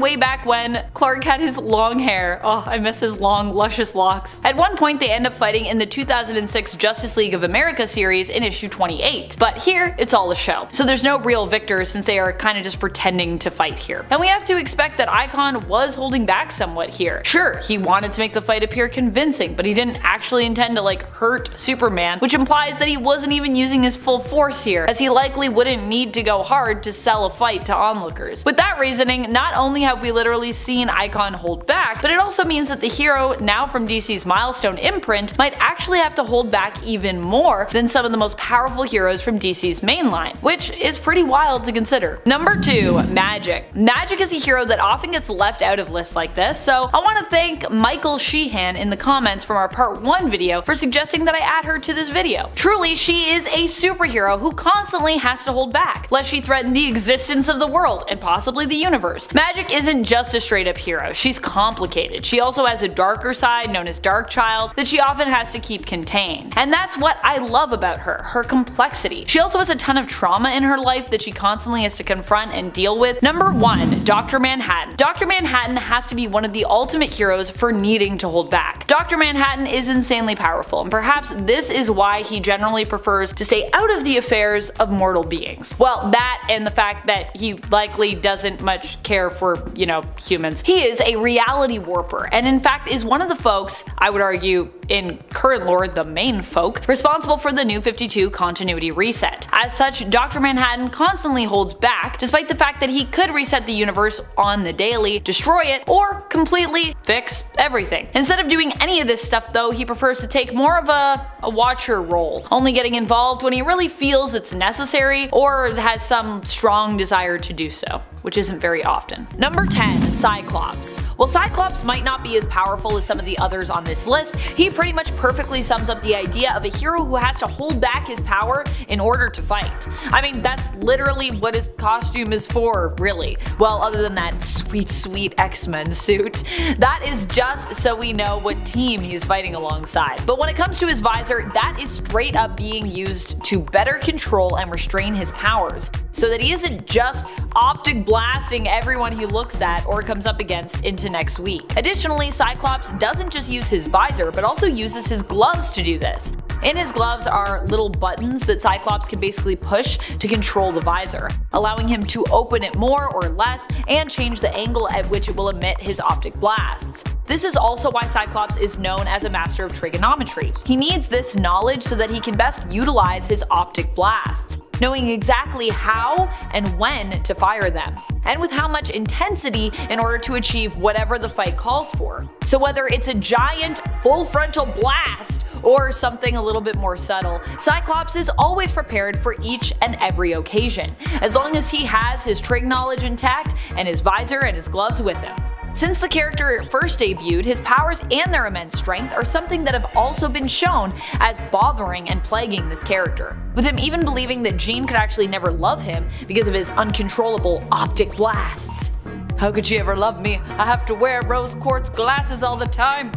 way back when Clark had his long hair. Oh, I miss his long, luscious locks. At one point, they end up fighting in the 2006 Justice League of America series in issue 28, but here it's all a show. So there's no real victor since they are kind of just pretending to fight here. And we have to expect that Icon was holding back somewhat here. Sure, he wanted to make the fight appear convincing, but he didn't actually intend to hurt Superman, which implies that he wasn't even using his full force here, as he likely wouldn't need to go hard to sell a fight to onlookers. With that reasoning, not only have we literally seen Icon hold back, but it also means that the hero, now from DC's Milestone imprint, might actually have to hold back even more than some of the most powerful heroes from DC's mainline, which is pretty wild to consider. Number 2. Magik. Magik is a hero that often gets left out of lists like this, so I want to thank Michael Sheehan in the comments from our part 1 video for suggesting that I add her to this video. Truly, she is a superhero who constantly has to hold back, lest she threaten the existence of the world and possibly the universe. Magik isn't just a straight up hero, she's complicated. She also has a darker side known as Darkchild that she often has to keep contained. And that's what I love about her complexity. She also has a ton of trauma in her life that she constantly has to confront and deal with. Number 1. Dr. Manhattan. Dr. Manhattan has to be one of the ultimate heroes for needing to hold back. Dr. Manhattan is insanely powerful, and perhaps this is why he generally prefers to stay out of the affairs of mortal beings. Well, that and the fact that he likely doesn't much care for humans. He is a reality warper, and in fact is one of the folks, I would argue, in current lore, the main folk, responsible for the New 52 continuity reset. As such, Dr. Manhattan constantly holds back, despite the fact that he could reset the universe on the daily, destroy it, or completely fix everything. Instead of doing any of this stuff though, he prefers to take more of a watcher role, only getting involved when he really feels it's necessary or has some strong desire to do so, which isn't very often. Number 10. Cyclops. While Cyclops might not be as powerful as some of the others on this list, he pretty much perfectly sums up the idea of a hero who has to hold back his power in order to fight. I mean, that's literally what his costume is for, really. Well, other than that sweet X-Men suit. That is just so we know what team he's fighting alongside. But when it comes to his visor, that is straight up being used to better control and restrain his powers, so that he isn't just optic blasting everyone he looks at or comes up against into next week. Additionally, Cyclops doesn't just use his visor, but also uses his gloves to do this. In his gloves are little buttons that Cyclops can basically push to control the visor, allowing him to open it more or less and change the angle at which it will emit his optic blasts. This is also why Cyclops is known as a master of trigonometry. He needs this knowledge so that he can best utilize his optic blasts, knowing exactly how and when to fire them, and with how much intensity in order to achieve whatever the fight calls for. So whether it's a giant full frontal blast or something a little bit more subtle, Cyclops is always prepared for each and every occasion, as long as he has his trig knowledge intact and his visor and his gloves with him. Since the character first debuted, his powers and their immense strength are something that have also been shown as bothering and plaguing this character, with him even believing that Jean could actually never love him because of his uncontrollable optic blasts. How could she ever love me? I have to wear rose quartz glasses all the time.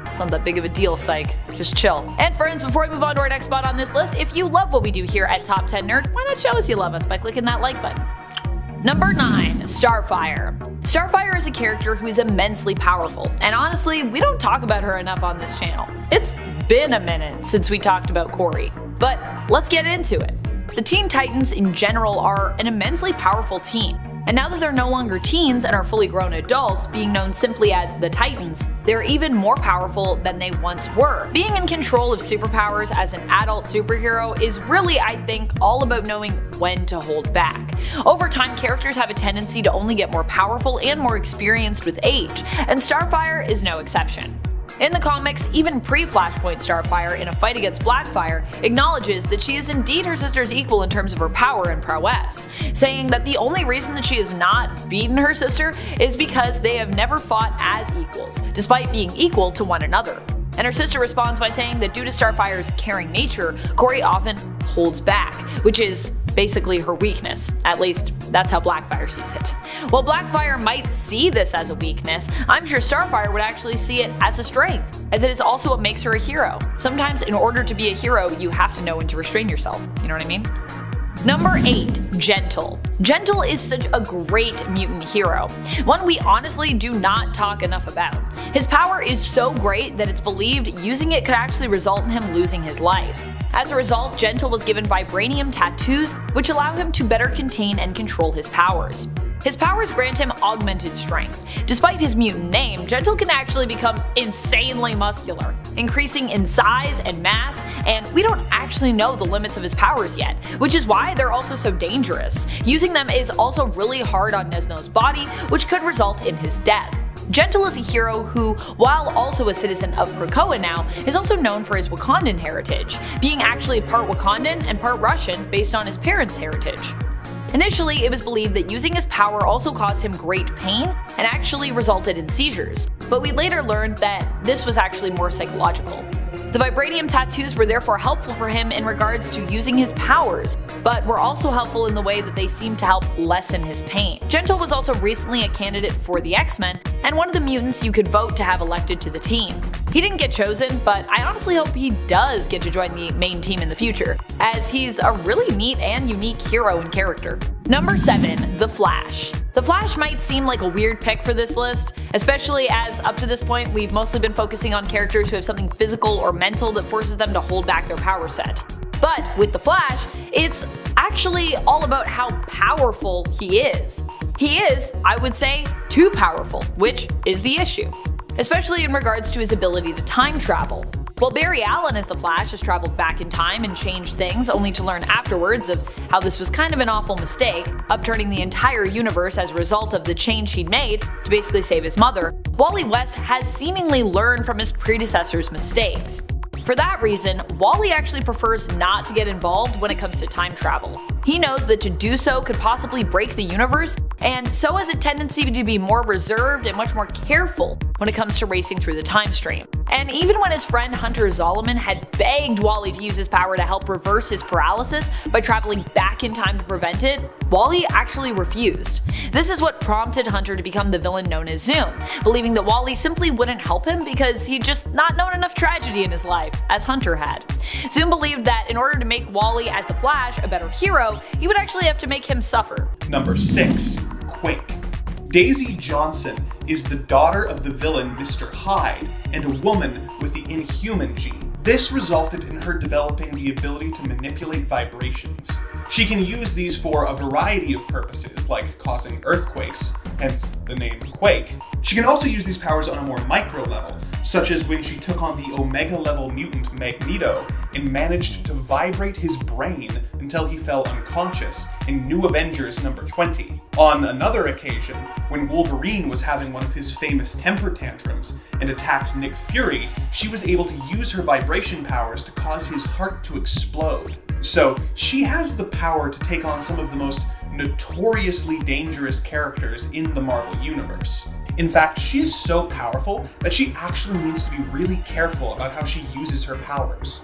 It's not that big of a deal, psych. Just chill. And friends, before we move on to our next spot on this list, if you love what we do here at Top 10 Nerd, why not show us you love us by clicking that like button? Number 9. Starfire. Starfire is a character who is immensely powerful, and honestly, we don't talk about her enough on this channel. It's been a minute since we talked about Corey, but let's get into it. The Teen Titans in general are an immensely powerful team, and now that they're no longer teens and are fully grown adults, being known simply as the Titans, they're even more powerful than they once were. Being in control of superpowers as an adult superhero is really, I think, all about knowing when to hold back. Over time, characters have a tendency to only get more powerful and more experienced with age, and Starfire is no exception. In the comics, even pre-Flashpoint Starfire in a fight against Blackfire acknowledges that she is indeed her sister's equal in terms of her power and prowess, saying that the only reason that she has not beaten her sister is because they have never fought as equals, despite being equal to one another. And her sister responds by saying that due to Starfire's caring nature, Corey often holds back, which is basically her weakness. At least, that's how Blackfire sees it. While Blackfire might see this as a weakness, I'm sure Starfire would actually see it as a strength, as it is also what makes her a hero. Sometimes in order to be a hero, you have to know when to restrain yourself, you know what I mean? Number 8. Gentle. Gentle is such a great mutant hero, one we honestly do not talk enough about. His power is so great that it's believed using it could actually result in him losing his life. As a result, Gentle was given vibranium tattoos, which allow him to better contain and control his powers. His powers grant him augmented strength. Despite his mutant name, Gentle can actually become insanely muscular, increasing in size and mass, and we don't actually know the limits of his powers yet, which is why they're also so dangerous. Using them is also really hard on Nesno's body, which could result in his death. Gentle is a hero who, while also a citizen of Krakoa now, is also known for his Wakandan heritage, being actually part Wakandan and part Russian based on his parents' heritage. Initially, it was believed that using his power also caused him great pain and actually resulted in seizures, but we later learned that this was actually more psychological. The vibranium tattoos were therefore helpful for him in regards to using his powers, but were also helpful in the way that they seemed to help lessen his pain. Gentle was also recently a candidate for the X-Men, and one of the mutants you could vote to have elected to the team. He didn't get chosen, but I honestly hope he does get to join the main team in the future, as he's a really neat and unique hero and character. Number 7. The Flash. The Flash might seem like a weird pick for this list, especially as up to this point we've mostly been focusing on characters who have something physical or mental that forces them to hold back their power set. But with the Flash, it's actually all about how powerful he is. He is, I would say, too powerful, which is the issue, especially in regards to his ability to time travel. While Barry Allen as the Flash has traveled back in time and changed things only to learn afterwards of how this was kind of an awful mistake, upturning the entire universe as a result of the change he'd made to basically save his mother, Wally West has seemingly learned from his predecessor's mistakes. For that reason, Wally actually prefers not to get involved when it comes to time travel. He knows that to do so could possibly break the universe, and so has a tendency to be more reserved and much more careful when it comes to racing through the time stream. And even when his friend Hunter Zolomon had begged Wally to use his power to help reverse his paralysis by traveling back in time to prevent it, Wally actually refused. This is what prompted Hunter to become the villain known as Zoom, believing that Wally simply wouldn't help him because he'd just not known enough tragedy in his life, as Hunter had. Zoom believed that in order to make Wally as the Flash a better hero, he would actually have to make him suffer. Number 6. Quake. Daisy Johnson is the daughter of the villain Mr. Hyde and a woman with the Inhuman gene. This resulted in her developing the ability to manipulate vibrations. She can use these for a variety of purposes, like causing earthquakes, hence the name Quake. She can also use these powers on a more micro level, such as when she took on the Omega level mutant Magneto and managed to vibrate his brain until he fell unconscious in New Avengers number 20. On another occasion, when Wolverine was having one of his famous temper tantrums and attacked Nick Fury, she was able to use her vibration powers to cause his heart to explode. So she has the power to take on some of the most notoriously dangerous characters in the Marvel Universe. In fact, she is so powerful that she actually needs to be really careful about how she uses her powers.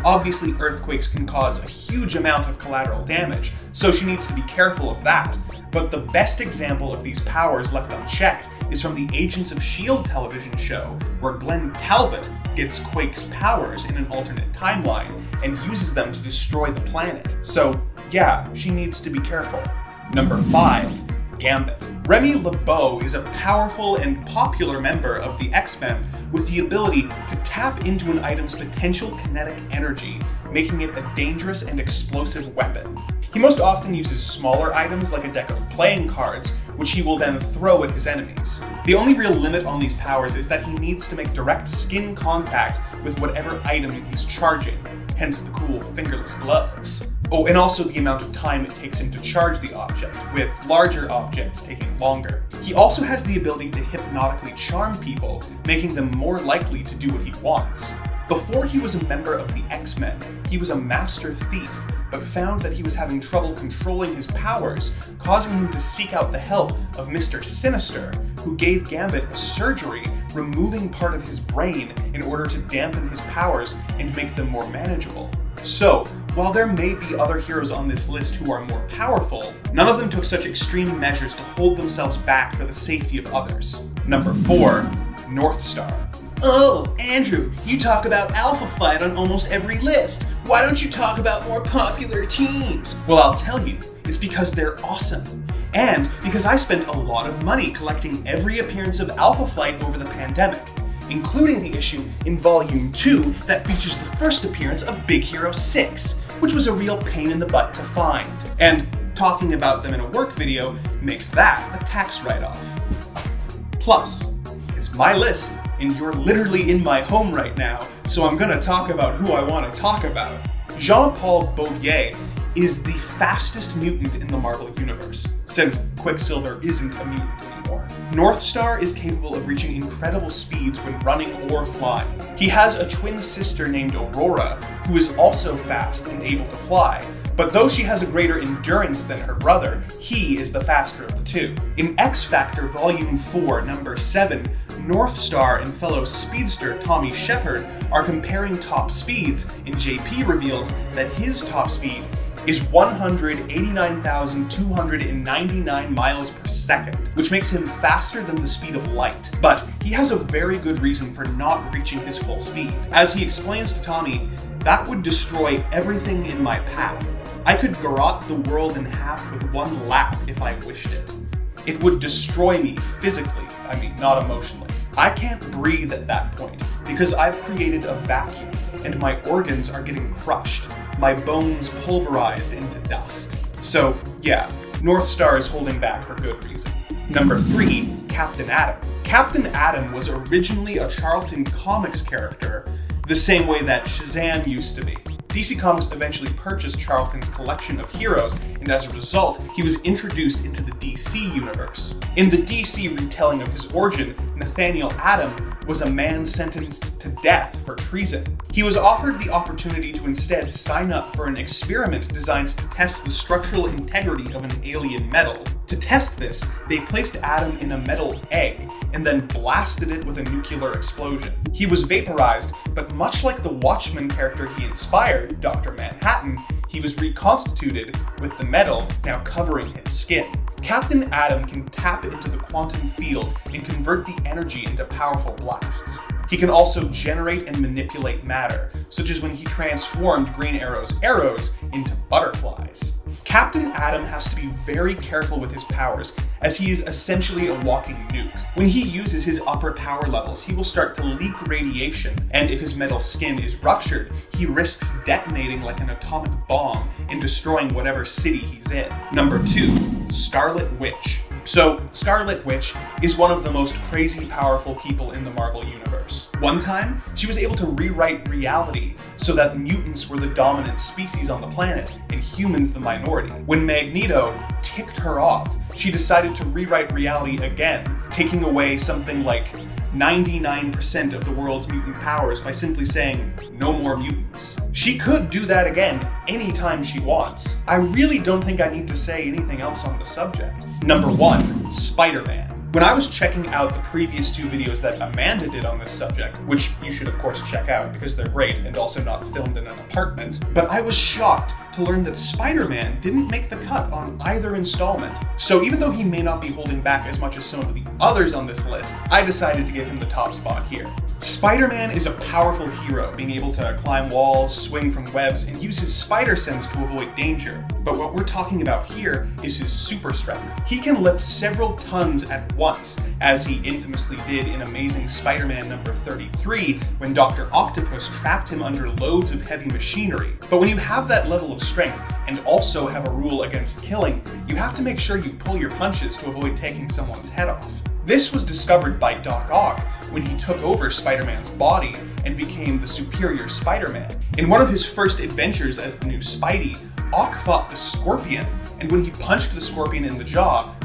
Obviously, earthquakes can cause a huge amount of collateral damage, so she needs to be careful of that. But the best example of these powers left unchecked is from the Agents of S.H.I.E.L.D. television show, where Glenn Talbot gets Quake's powers in an alternate timeline and uses them to destroy the planet. So yeah, she needs to be careful. Number 5. Gambit. Remy LeBeau is a powerful and popular member of the X-Men with the ability to tap into an item's potential kinetic energy, making it a dangerous and explosive weapon. He most often uses smaller items like a deck of playing cards, which he will then throw at his enemies. The only real limit on these powers is that he needs to make direct skin contact with whatever item he's charging, hence the cool fingerless gloves. Oh, and also the amount of time it takes him to charge the object, with larger objects taking longer. He also has the ability to hypnotically charm people, making them more likely to do what he wants. Before he was a member of the X-Men, he was a master thief, but found that he was having trouble controlling his powers, causing him to seek out the help of Mr. Sinister, who gave Gambit a surgery, removing part of his brain in order to dampen his powers and make them more manageable. So, while there may be other heroes on this list who are more powerful, none of them took such extreme measures to hold themselves back for the safety of others. Number 4. Northstar. Oh, Andrew, you talk about Alpha Flight on almost every list. Why don't you talk about more popular teams? Well, I'll tell you, it's because they're awesome. And because I spent a lot of money collecting every appearance of Alpha Flight over the pandemic, including the issue in Volume 2 that features the first appearance of Big Hero 6, which was a real pain in the butt to find. And talking about them in a work video makes that a tax write-off. Plus, it's my list, and you're literally in my home right now, so I'm gonna talk about who I want to talk about. Jean-Paul Beaulier is the fastest mutant in the Marvel Universe, since Quicksilver isn't a mutant anymore. Northstar is capable of reaching incredible speeds when running or flying. He has a twin sister named Aurora, who is also fast and able to fly, but though she has a greater endurance than her brother, he is the faster of the two. In X-Factor Volume 4, Number 7, Northstar and fellow speedster Tommy Shepard are comparing top speeds, and JP reveals that his top speed is 189,299 miles per second, which makes him faster than the speed of light. But he has a very good reason for not reaching his full speed. As he explains to Tommy, that would destroy everything in my path. I could garrote the world in half with one lap if I wished it. It would destroy me physically, not emotionally. I can't breathe at that point because I've created a vacuum and my organs are getting crushed. my bones pulverized into dust. So yeah, Northstar is holding back for good reason. Number 3, Captain Atom. Captain Atom was originally a Charlton Comics character, the same way that Shazam used to be. DC Comics eventually purchased Charlton's collection of heroes, and as a result, he was introduced into the DC universe. In the DC retelling of his origin, Nathaniel Atom was a man sentenced to death for treason. He was offered the opportunity to instead sign up for an experiment designed to test the structural integrity of an alien metal. To test this, they placed Atom in a metal egg and then blasted it with a nuclear explosion. He was vaporized, but much like the Watchmen character he inspired, Dr. Manhattan, he was reconstituted with the metal now covering his skin. Captain Atom can tap into the quantum field and convert the energy into powerful blasts. He can also generate and manipulate matter, such as when he transformed Green Arrow's arrows into butterflies. Captain Atom has to be very careful with his powers, as he is essentially a walking nuke. When he uses his upper power levels, he will start to leak radiation, and if his metal skin is ruptured, he risks detonating like an atomic bomb and destroying whatever city he's in. Number 2, Scarlet Witch. So, Scarlet Witch is one of the most crazy powerful people in the Marvel Universe. One time, she was able to rewrite reality so that mutants were the dominant species on the planet and humans the minority. When Magneto ticked her off, she decided to rewrite reality again, taking away something like 99% of the world's mutant powers by simply saying, no more mutants. She could do that again anytime she wants. I really don't think I need to say anything else on the subject. Number 1, Spider-Man. When I was checking out the previous 2 videos that Amanda did on this subject, which you should of course check out because they're great and also not filmed in an apartment, but I was shocked to learn that Spider-Man didn't make the cut on either installment. So even though he may not be holding back as much as some of the others on this list, I decided to give him the top spot here. Spider-Man is a powerful hero, being able to climb walls, swing from webs, and use his spider sense to avoid danger. But what we're talking about here is his super strength. He can lift several tons at once, as he infamously did in Amazing Spider-Man number 33, when Dr. Octopus trapped him under loads of heavy machinery. But when you have that level of strength, and also have a rule against killing, you have to make sure you pull your punches to avoid taking someone's head off. This was discovered by Doc Ock when he took over Spider-Man's body and became the superior Spider-Man. In one of his first adventures as the new Spidey, Ock fought the Scorpion, and when he punched the Scorpion in the jaw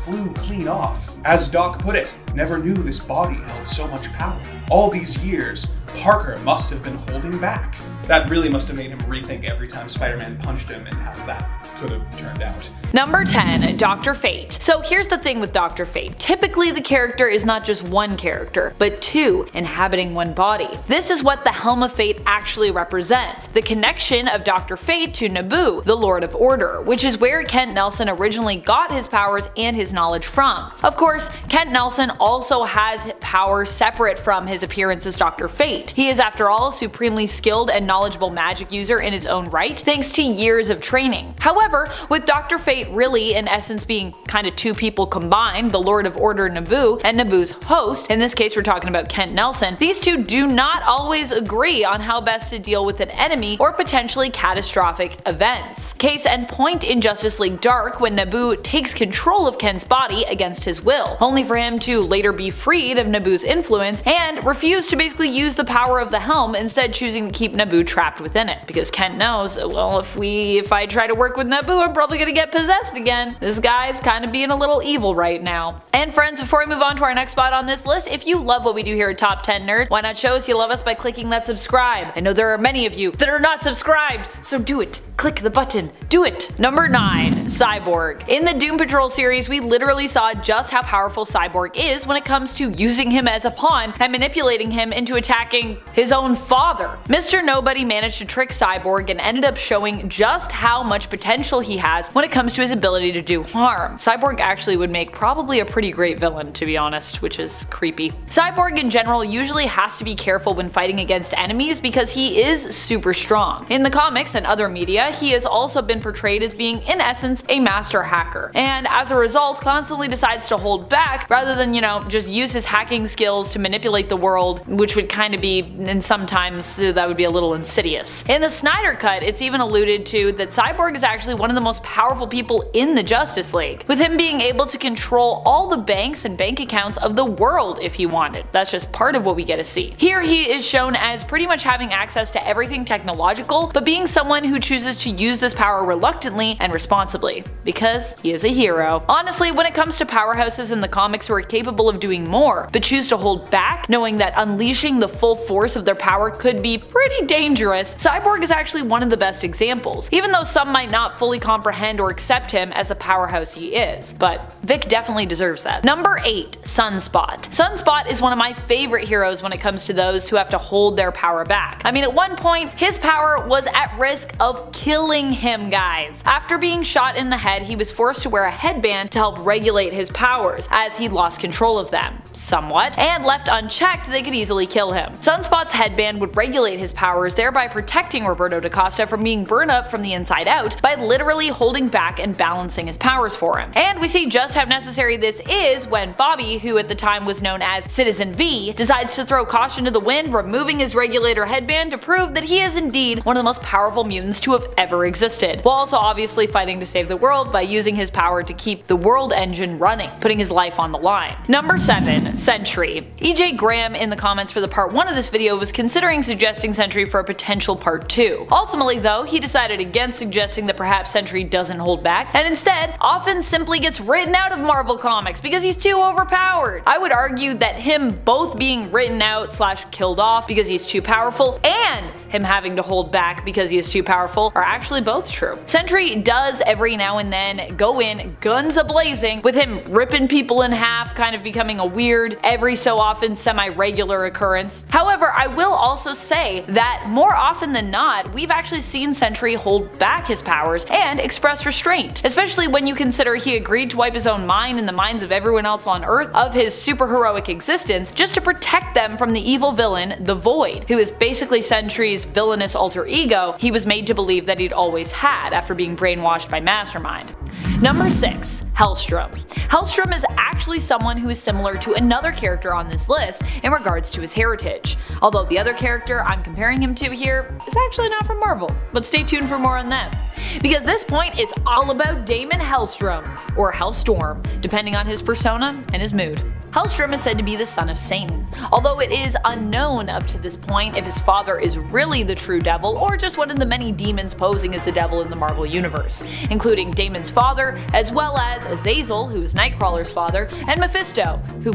flew clean off. As Doc put it, never knew this body held so much power. All these years, Parker must have been holding back. That really must have made him rethink every time Spider-Man punched him and how that could have turned out. Number 10, Dr. Fate. So here's the thing with Dr. Fate. Typically the character is not just one character, but 2 inhabiting one body. This is what the Helm of Fate actually represents, the connection of Dr. Fate to Naboo, the Lord of Order, which is where Kent Nelson originally got his powers and his knowledge from. Of course, Kent Nelson also has power separate from his appearance as Dr. Fate. He is, after all, a supremely skilled and knowledgeable magic user in his own right, thanks to years of training. However, with Dr. Fate really in essence being kinda 2 people combined, the Lord of Order Naboo and Naboo's host, in this case we're talking about Kent Nelson, these 2 do not always agree on how best to deal with an enemy or potentially catastrophic events. Case in point in Justice League Dark, when Naboo takes control of Kent's body against his will, only for him to later be freed of Naboo's influence and refuse to basically use the power of the helm, instead choosing to keep Naboo trapped within it, because Kent knows, well, if I try to work with Naboo, I'm probably gonna get possessed again. This guy's kinda being a little evil right now. And friends, before we move on to our next spot on this list, if you love what we do here at Top 10 Nerd, why not show us you love us by clicking that subscribe? I know there are many of you that are not subscribed, so do it. Click the button. Do it. Number 9, Cyborg. In the Doom Patrol series, we literally saw just how powerful Cyborg is when it comes to using him as a pawn and manipulating him into attacking his own father. Mr. Nobody managed to trick Cyborg and ended up showing just how much potential he has when it comes to to his ability to do harm. Cyborg actually would make probably a pretty great villain, to be honest, which is creepy. Cyborg in general usually has to be careful when fighting against enemies because he is super strong. In the comics and other media, he has also been portrayed as being in essence a master hacker, and as a result constantly decides to hold back rather than, just use his hacking skills to manipulate the world, which would kind of be, and sometimes that would be a little insidious. In the Snyder Cut, it's even alluded to that Cyborg is actually one of the most powerful people in the Justice League, with him being able to control all the banks and bank accounts of the world if he wanted. That's just part of what we get to see. Here he is shown as pretty much having access to everything technological, but being someone who chooses to use this power reluctantly and responsibly, because he is a hero. Honestly, when it comes to powerhouses in the comics who are capable of doing more, but choose to hold back, knowing that unleashing the full force of their power could be pretty dangerous, Cyborg is actually one of the best examples, even though some might not fully comprehend or accept him as the powerhouse he is. But Vic definitely deserves that. Number 8. Sunspot. Sunspot is one of my favorite heroes when it comes to those who have to hold their power back. I mean, at one point, his power was at risk of killing him, guys. After being shot in the head, he was forced to wear a headband to help regulate his powers, as he lost control of them, somewhat, and left unchecked they could easily kill him. Sunspot's headband would regulate his powers, thereby protecting Roberto da Costa from being burned up from the inside out by literally holding back and balancing his powers for him. And we see just how necessary this is when Bobby, who at the time was known as Citizen V, decides to throw caution to the wind, removing his regulator headband to prove that he is indeed one of the most powerful mutants to have ever existed, while also obviously fighting to save the world by using his power to keep the world engine running, putting his life on the line. Number 7. Sentry. EJ Graham in the comments for the part 1 of this video was considering suggesting Sentry for a potential part 2. Ultimately though, he decided against suggesting that perhaps Sentry doesn't hold back, and instead often simply gets written out of Marvel Comics because he's too overpowered. I would argue that him both being written out / killed off because he's too powerful, and him having to hold back because he is too powerful, are actually both true. Sentry does every now and then go in guns a-blazing, with him ripping people in half kind of becoming a weird, every so often semi-regular occurrence. However, I will also say that more often than not, we've actually seen Sentry hold back his powers and express restraint, especially when you consider he agreed to wipe his own mind and the minds of everyone else on Earth of his superheroic existence just to protect them from the evil villain, the Void, who is basically Sentry's villainous alter ego he was made to believe that he'd always had after being brainwashed by Mastermind. Number 6. Hellstrom. Hellstrom is actually someone who is similar to another character on this list in regards to his heritage, although the other character I'm comparing him to here is actually not from Marvel, but stay tuned for more on that. Because this point is all about Damon Hellstrom, or Hellstorm, depending on his persona and his mood. Hellstrom is said to be the son of Satan, although it is unknown up to this point if his father is really the true devil or just one of the many demons posing as the devil in the Marvel Universe, including Damon's father, as well as Azazel, who is Nightcrawler's father, and Mephisto, who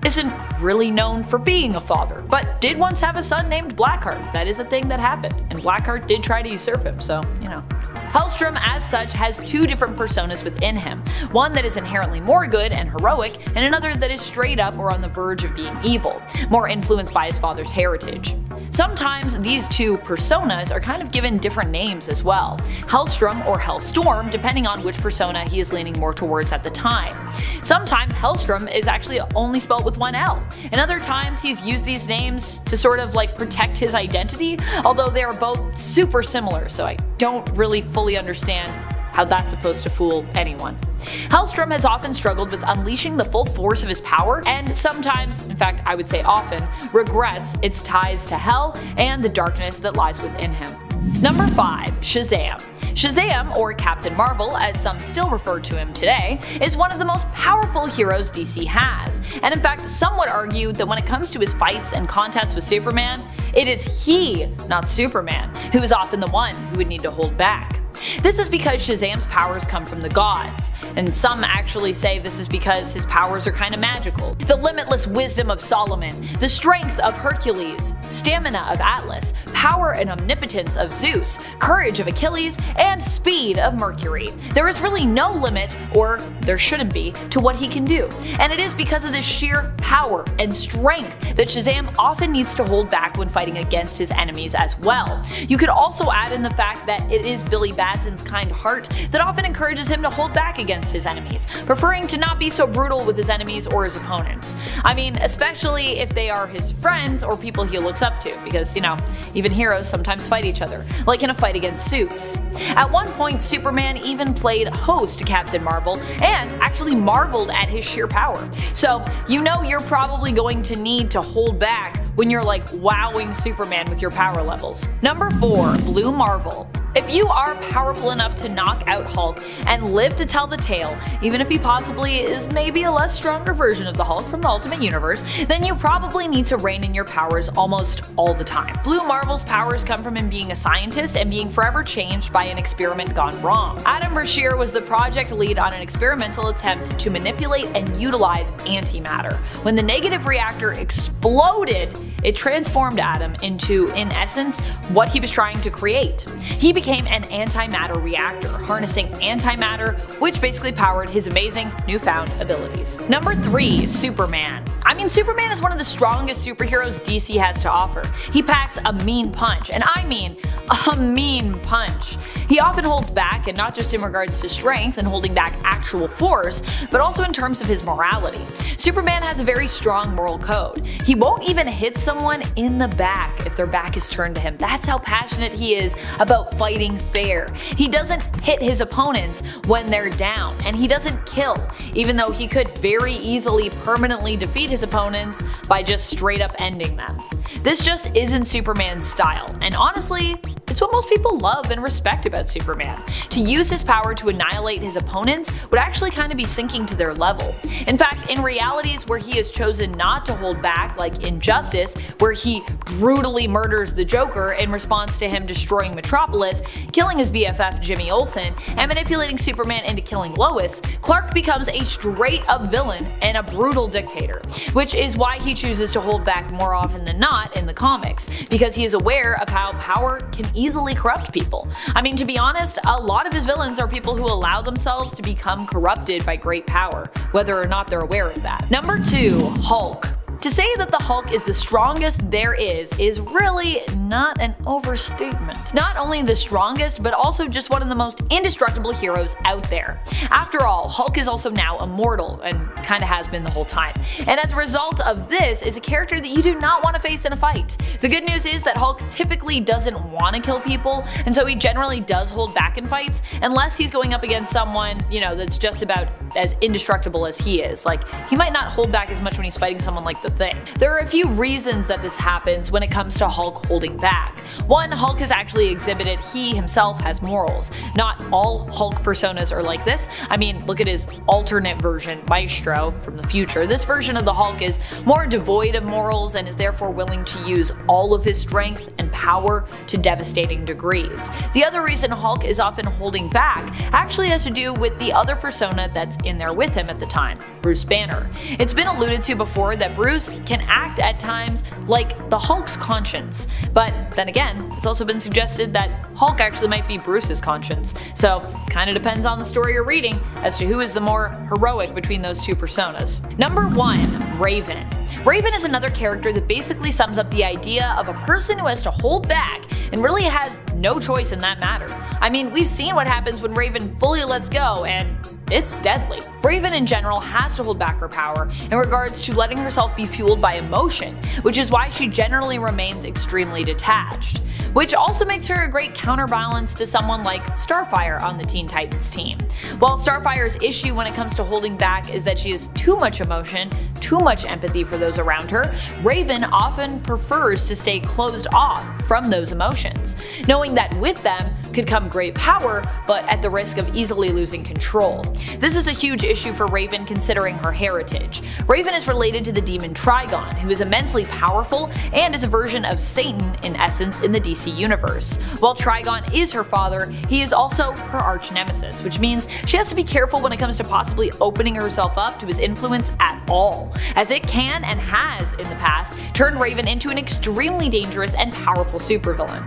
isn't really known for being a father, but did once have a son named Blackheart. That is a thing that happened, and Blackheart did try to usurp him, so, Hellstrom, as such, has two different personas within him, one that is inherently more good and heroic, and another that is straight up or on the verge of being evil, more influenced by his father's heritage. Sometimes these two personas are kind of given different names as well, Hellstrom or Hellstorm, depending on which persona he is leaning more towards at the time. Sometimes Hellstrom is actually only spelled with one L, and other times he's used these names to sort of protect his identity, although they are both super similar, so I don't really fully understand how that's supposed to fool anyone. Hellstrom has often struggled with unleashing the full force of his power, and sometimes, in fact I would say often, regrets its ties to hell and the darkness that lies within him. Number 5. Shazam. Shazam, or Captain Marvel as some still refer to him today, is one of the most powerful heroes DC has, and in fact some would argue that when it comes to his fights and contests with Superman, it is he, not Superman, who is often the one who would need to hold back. This is because Shazam's powers come from the gods, and some actually say this is because his powers are kind of magical. The limitless wisdom of Solomon, the strength of Hercules, stamina of Atlas, power and omnipotence of Zeus, courage of Achilles, and speed of Mercury. There is really no limit, or there shouldn't be, to what he can do, and it is because of this sheer power and strength that Shazam often needs to hold back when fighting against his enemies as well. You could also add in the fact that it is Billy Batson Adson's kind heart that often encourages him to hold back against his enemies, preferring to not be so brutal with his enemies or his opponents. I mean, especially if they are his friends or people he looks up to, because, you know, even heroes sometimes fight each other, like in a fight against Supes. At one point, Superman even played host to Captain Marvel and actually marveled at his sheer power. So, you know you're probably going to need to hold back when you're like wowing Superman with your power levels. Number 4, Blue Marvel. If you are powerful enough to knock out Hulk and live to tell the tale, even if he possibly is maybe a less stronger version of the Hulk from the Ultimate Universe, then you probably need to rein in your powers almost all the time. Blue Marvel's powers come from him being a scientist and being forever changed by an experiment gone wrong. Adam Brashear was the project lead on an experimental attempt to manipulate and utilize antimatter. When the negative reactor exploded, it transformed Adam into, in essence, what he was trying to create. He became an antimatter reactor, harnessing antimatter, which basically powered his amazing newfound abilities. Number 3, Superman. I mean, Superman is one of the strongest superheroes DC has to offer. He packs a mean punch, and I mean a mean punch. He often holds back, and not just in regards to strength and holding back actual force, but also in terms of his morality. Superman has a very strong moral code. He won't even hit someone in the back if their back is turned to him. That's how passionate he is about fighting fair. He doesn't hit his opponents when they're down, and he doesn't kill, even though he could very easily permanently defeat his opponents by just straight up ending them. This just isn't Superman's style, and honestly, it's what most people love and respect about Superman. To use his power to annihilate his opponents would actually kind of be sinking to their level. In fact, in realities where he has chosen not to hold back, like in Justice, where he brutally murders the Joker in response to him destroying Metropolis, killing his BFF Jimmy Olsen, and manipulating Superman into killing Lois, Clark becomes a straight up villain and a brutal dictator, which is why he chooses to hold back more often than not in the comics, because he is aware of how power can easily corrupt people. I mean, to be honest, a lot of his villains are people who allow themselves to become corrupted by great power, whether or not they're aware of that. Number 2, Hulk. To say that the Hulk is the strongest there is really not an overstatement. Not only the strongest, but also just one of the most indestructible heroes out there. After all, Hulk is also now immortal, and kinda has been the whole time. And as a result of this, is a character that you do not want to face in a fight. The good news is that Hulk typically doesn't want to kill people, and so he generally does hold back in fights, unless he's going up against someone, you know, that's just about as indestructible as he is. Like, he might not hold back as much when he's fighting someone like the Thing. There are a few reasons that this happens when it comes to Hulk holding back. One, Hulk has actually exhibited he himself has morals. Not all Hulk personas are like this. I mean, look at his alternate version, Maestro, from the future. This version of the Hulk is more devoid of morals and is therefore willing to use all of his strength and power to devastating degrees. The other reason Hulk is often holding back actually has to do with the other persona that's in there with him at the time, Bruce Banner. It's been alluded to before that Bruce can act at times like the Hulk's conscience, but then again, it's also been suggested that Hulk actually might be Bruce's conscience, so kinda depends on the story you're reading as to who is the more heroic between those two personas. Number 1, Raven. Raven is another character that basically sums up the idea of a person who has to hold back and really has no choice in that matter. I mean, we've seen what happens when Raven fully lets go, and it's deadly. Raven in general has to hold back her power in regards to letting herself be fueled by emotion, which is why she generally remains extremely detached. Which also makes her a great counterbalance to someone like Starfire on the Teen Titans team. While Starfire's issue when it comes to holding back is that she has too much emotion, too much empathy for those around her, Raven often prefers to stay closed off from those emotions, knowing that with them could come great power, but at the risk of easily losing control. This is a huge issue for Raven considering her heritage. Raven is related to the demon Trigon, who is immensely powerful and is a version of Satan in essence in the DC universe. While Trigon is her father, he is also her arch nemesis, which means she has to be careful when it comes to possibly opening herself up to his influence at all, as it can and has in the past turned Raven into an extremely dangerous and powerful supervillain.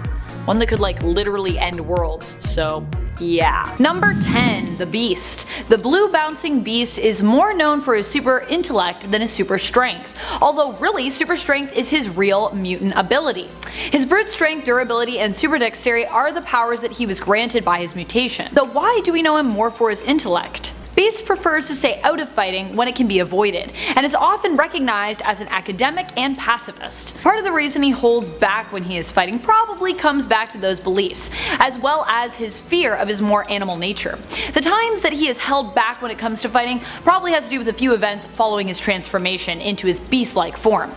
One that could like literally end worlds, so Yeah. Number 10, the Beast. The blue bouncing beast is more known for his super intellect than his super strength, although really super strength is his real mutant ability. His brute strength, durability, and super dexterity are the powers that he was granted by his mutation. Though why do we know him more for his intellect? Beast prefers to stay out of fighting when it can be avoided, and is often recognized as an academic and pacifist. Part of the reason he holds back when he is fighting probably comes back to those beliefs, as well as his fear of his more animal nature. The times that he is held back when it comes to fighting probably has to do with a few events following his transformation into his beast-like form.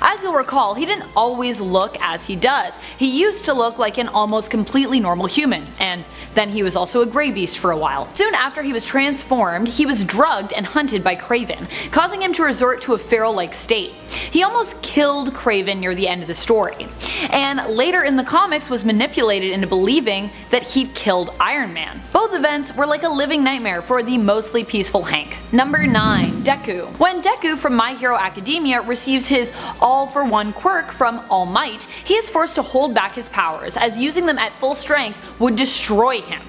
As you'll recall, he didn't always look as he does. He used to look like an almost completely normal human, and then he was also a grey beast for a while. Soon after he was transformed, he was drugged and hunted by Kraven, causing him to resort to a feral-like state. He almost killed Kraven near the end of the story, and later in the comics was manipulated into believing that he'd killed Iron Man. Both events were like a living nightmare for the mostly peaceful Hank. Number 9. Deku. When Deku from My Hero Academia receives his all-for-one quirk from All Might, he is forced to hold back his powers, as using them at full strength would destroy him.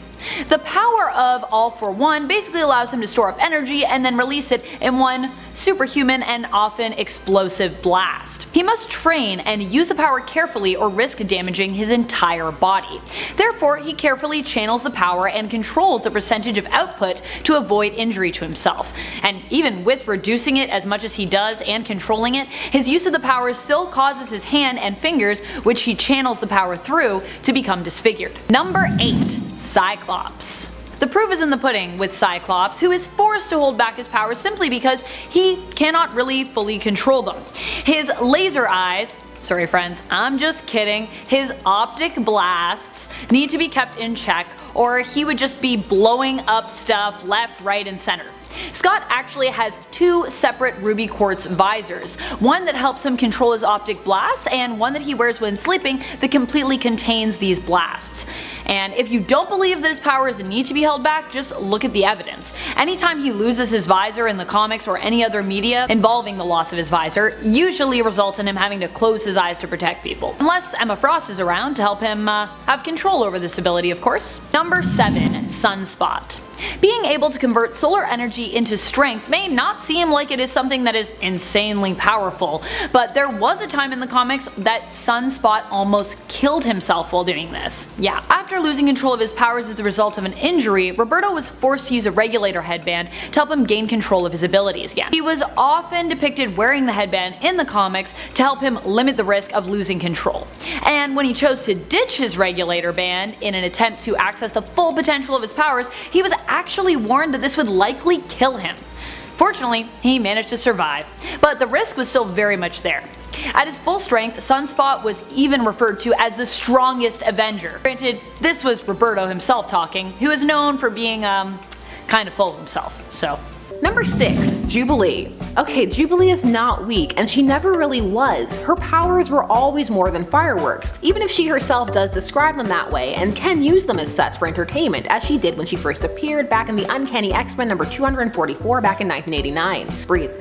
The power of All for One basically allows him to store up energy and then release it in one superhuman and often explosive blast. He must train and use the power carefully or risk damaging his entire body. Therefore, he carefully channels the power and controls the percentage of output to avoid injury to himself. And even with reducing it as much as he does and controlling it, his use of the power still causes his hand and fingers, which he channels the power through, to become disfigured. Number 8. Cyclops. The proof is in the pudding with Cyclops, who is forced to hold back his powers simply because he cannot really fully control them. His laser eyes, sorry friends, I'm just kidding, his optic blasts need to be kept in check, or he would just be blowing up stuff left, right, and center. Scott actually has 2 separate ruby quartz visors, one that helps him control his optic blasts and one that he wears when sleeping that completely contains these blasts. And if you don't believe that his powers need to be held back, just look at the evidence. Anytime he loses his visor in the comics or any other media involving the loss of his visor, usually results in him having to close his eyes to protect people. Unless Emma Frost is around to help him have control over this ability, of course. Number 7. Sunspot. Being able to convert solar energy into strength may not seem like it is something that is insanely powerful, but there was a time in the comics that Sunspot almost killed himself while doing this. Yeah, after losing control of his powers as the result of an injury, Roberto was forced to use a regulator headband to help him gain control of his abilities again. He was often depicted wearing the headband in the comics to help him limit the risk of losing control. And when he chose to ditch his regulator band in an attempt to access the full potential of his powers, he was actually warned that this would likely kill him. Fortunately, he managed to survive, but the risk was still very much there. At his full strength, Sunspot was even referred to as the strongest Avenger. Granted, this was Roberto himself talking, who is known for being kind of full of himself, so. Number 6. Jubilee. Okay, Jubilee is not weak, and she never really was. Her powers were always more than fireworks, even if she herself does describe them that way and can use them as such for entertainment, as she did when she first appeared back in the Uncanny X-Men number 244 back in 1989. Breathe.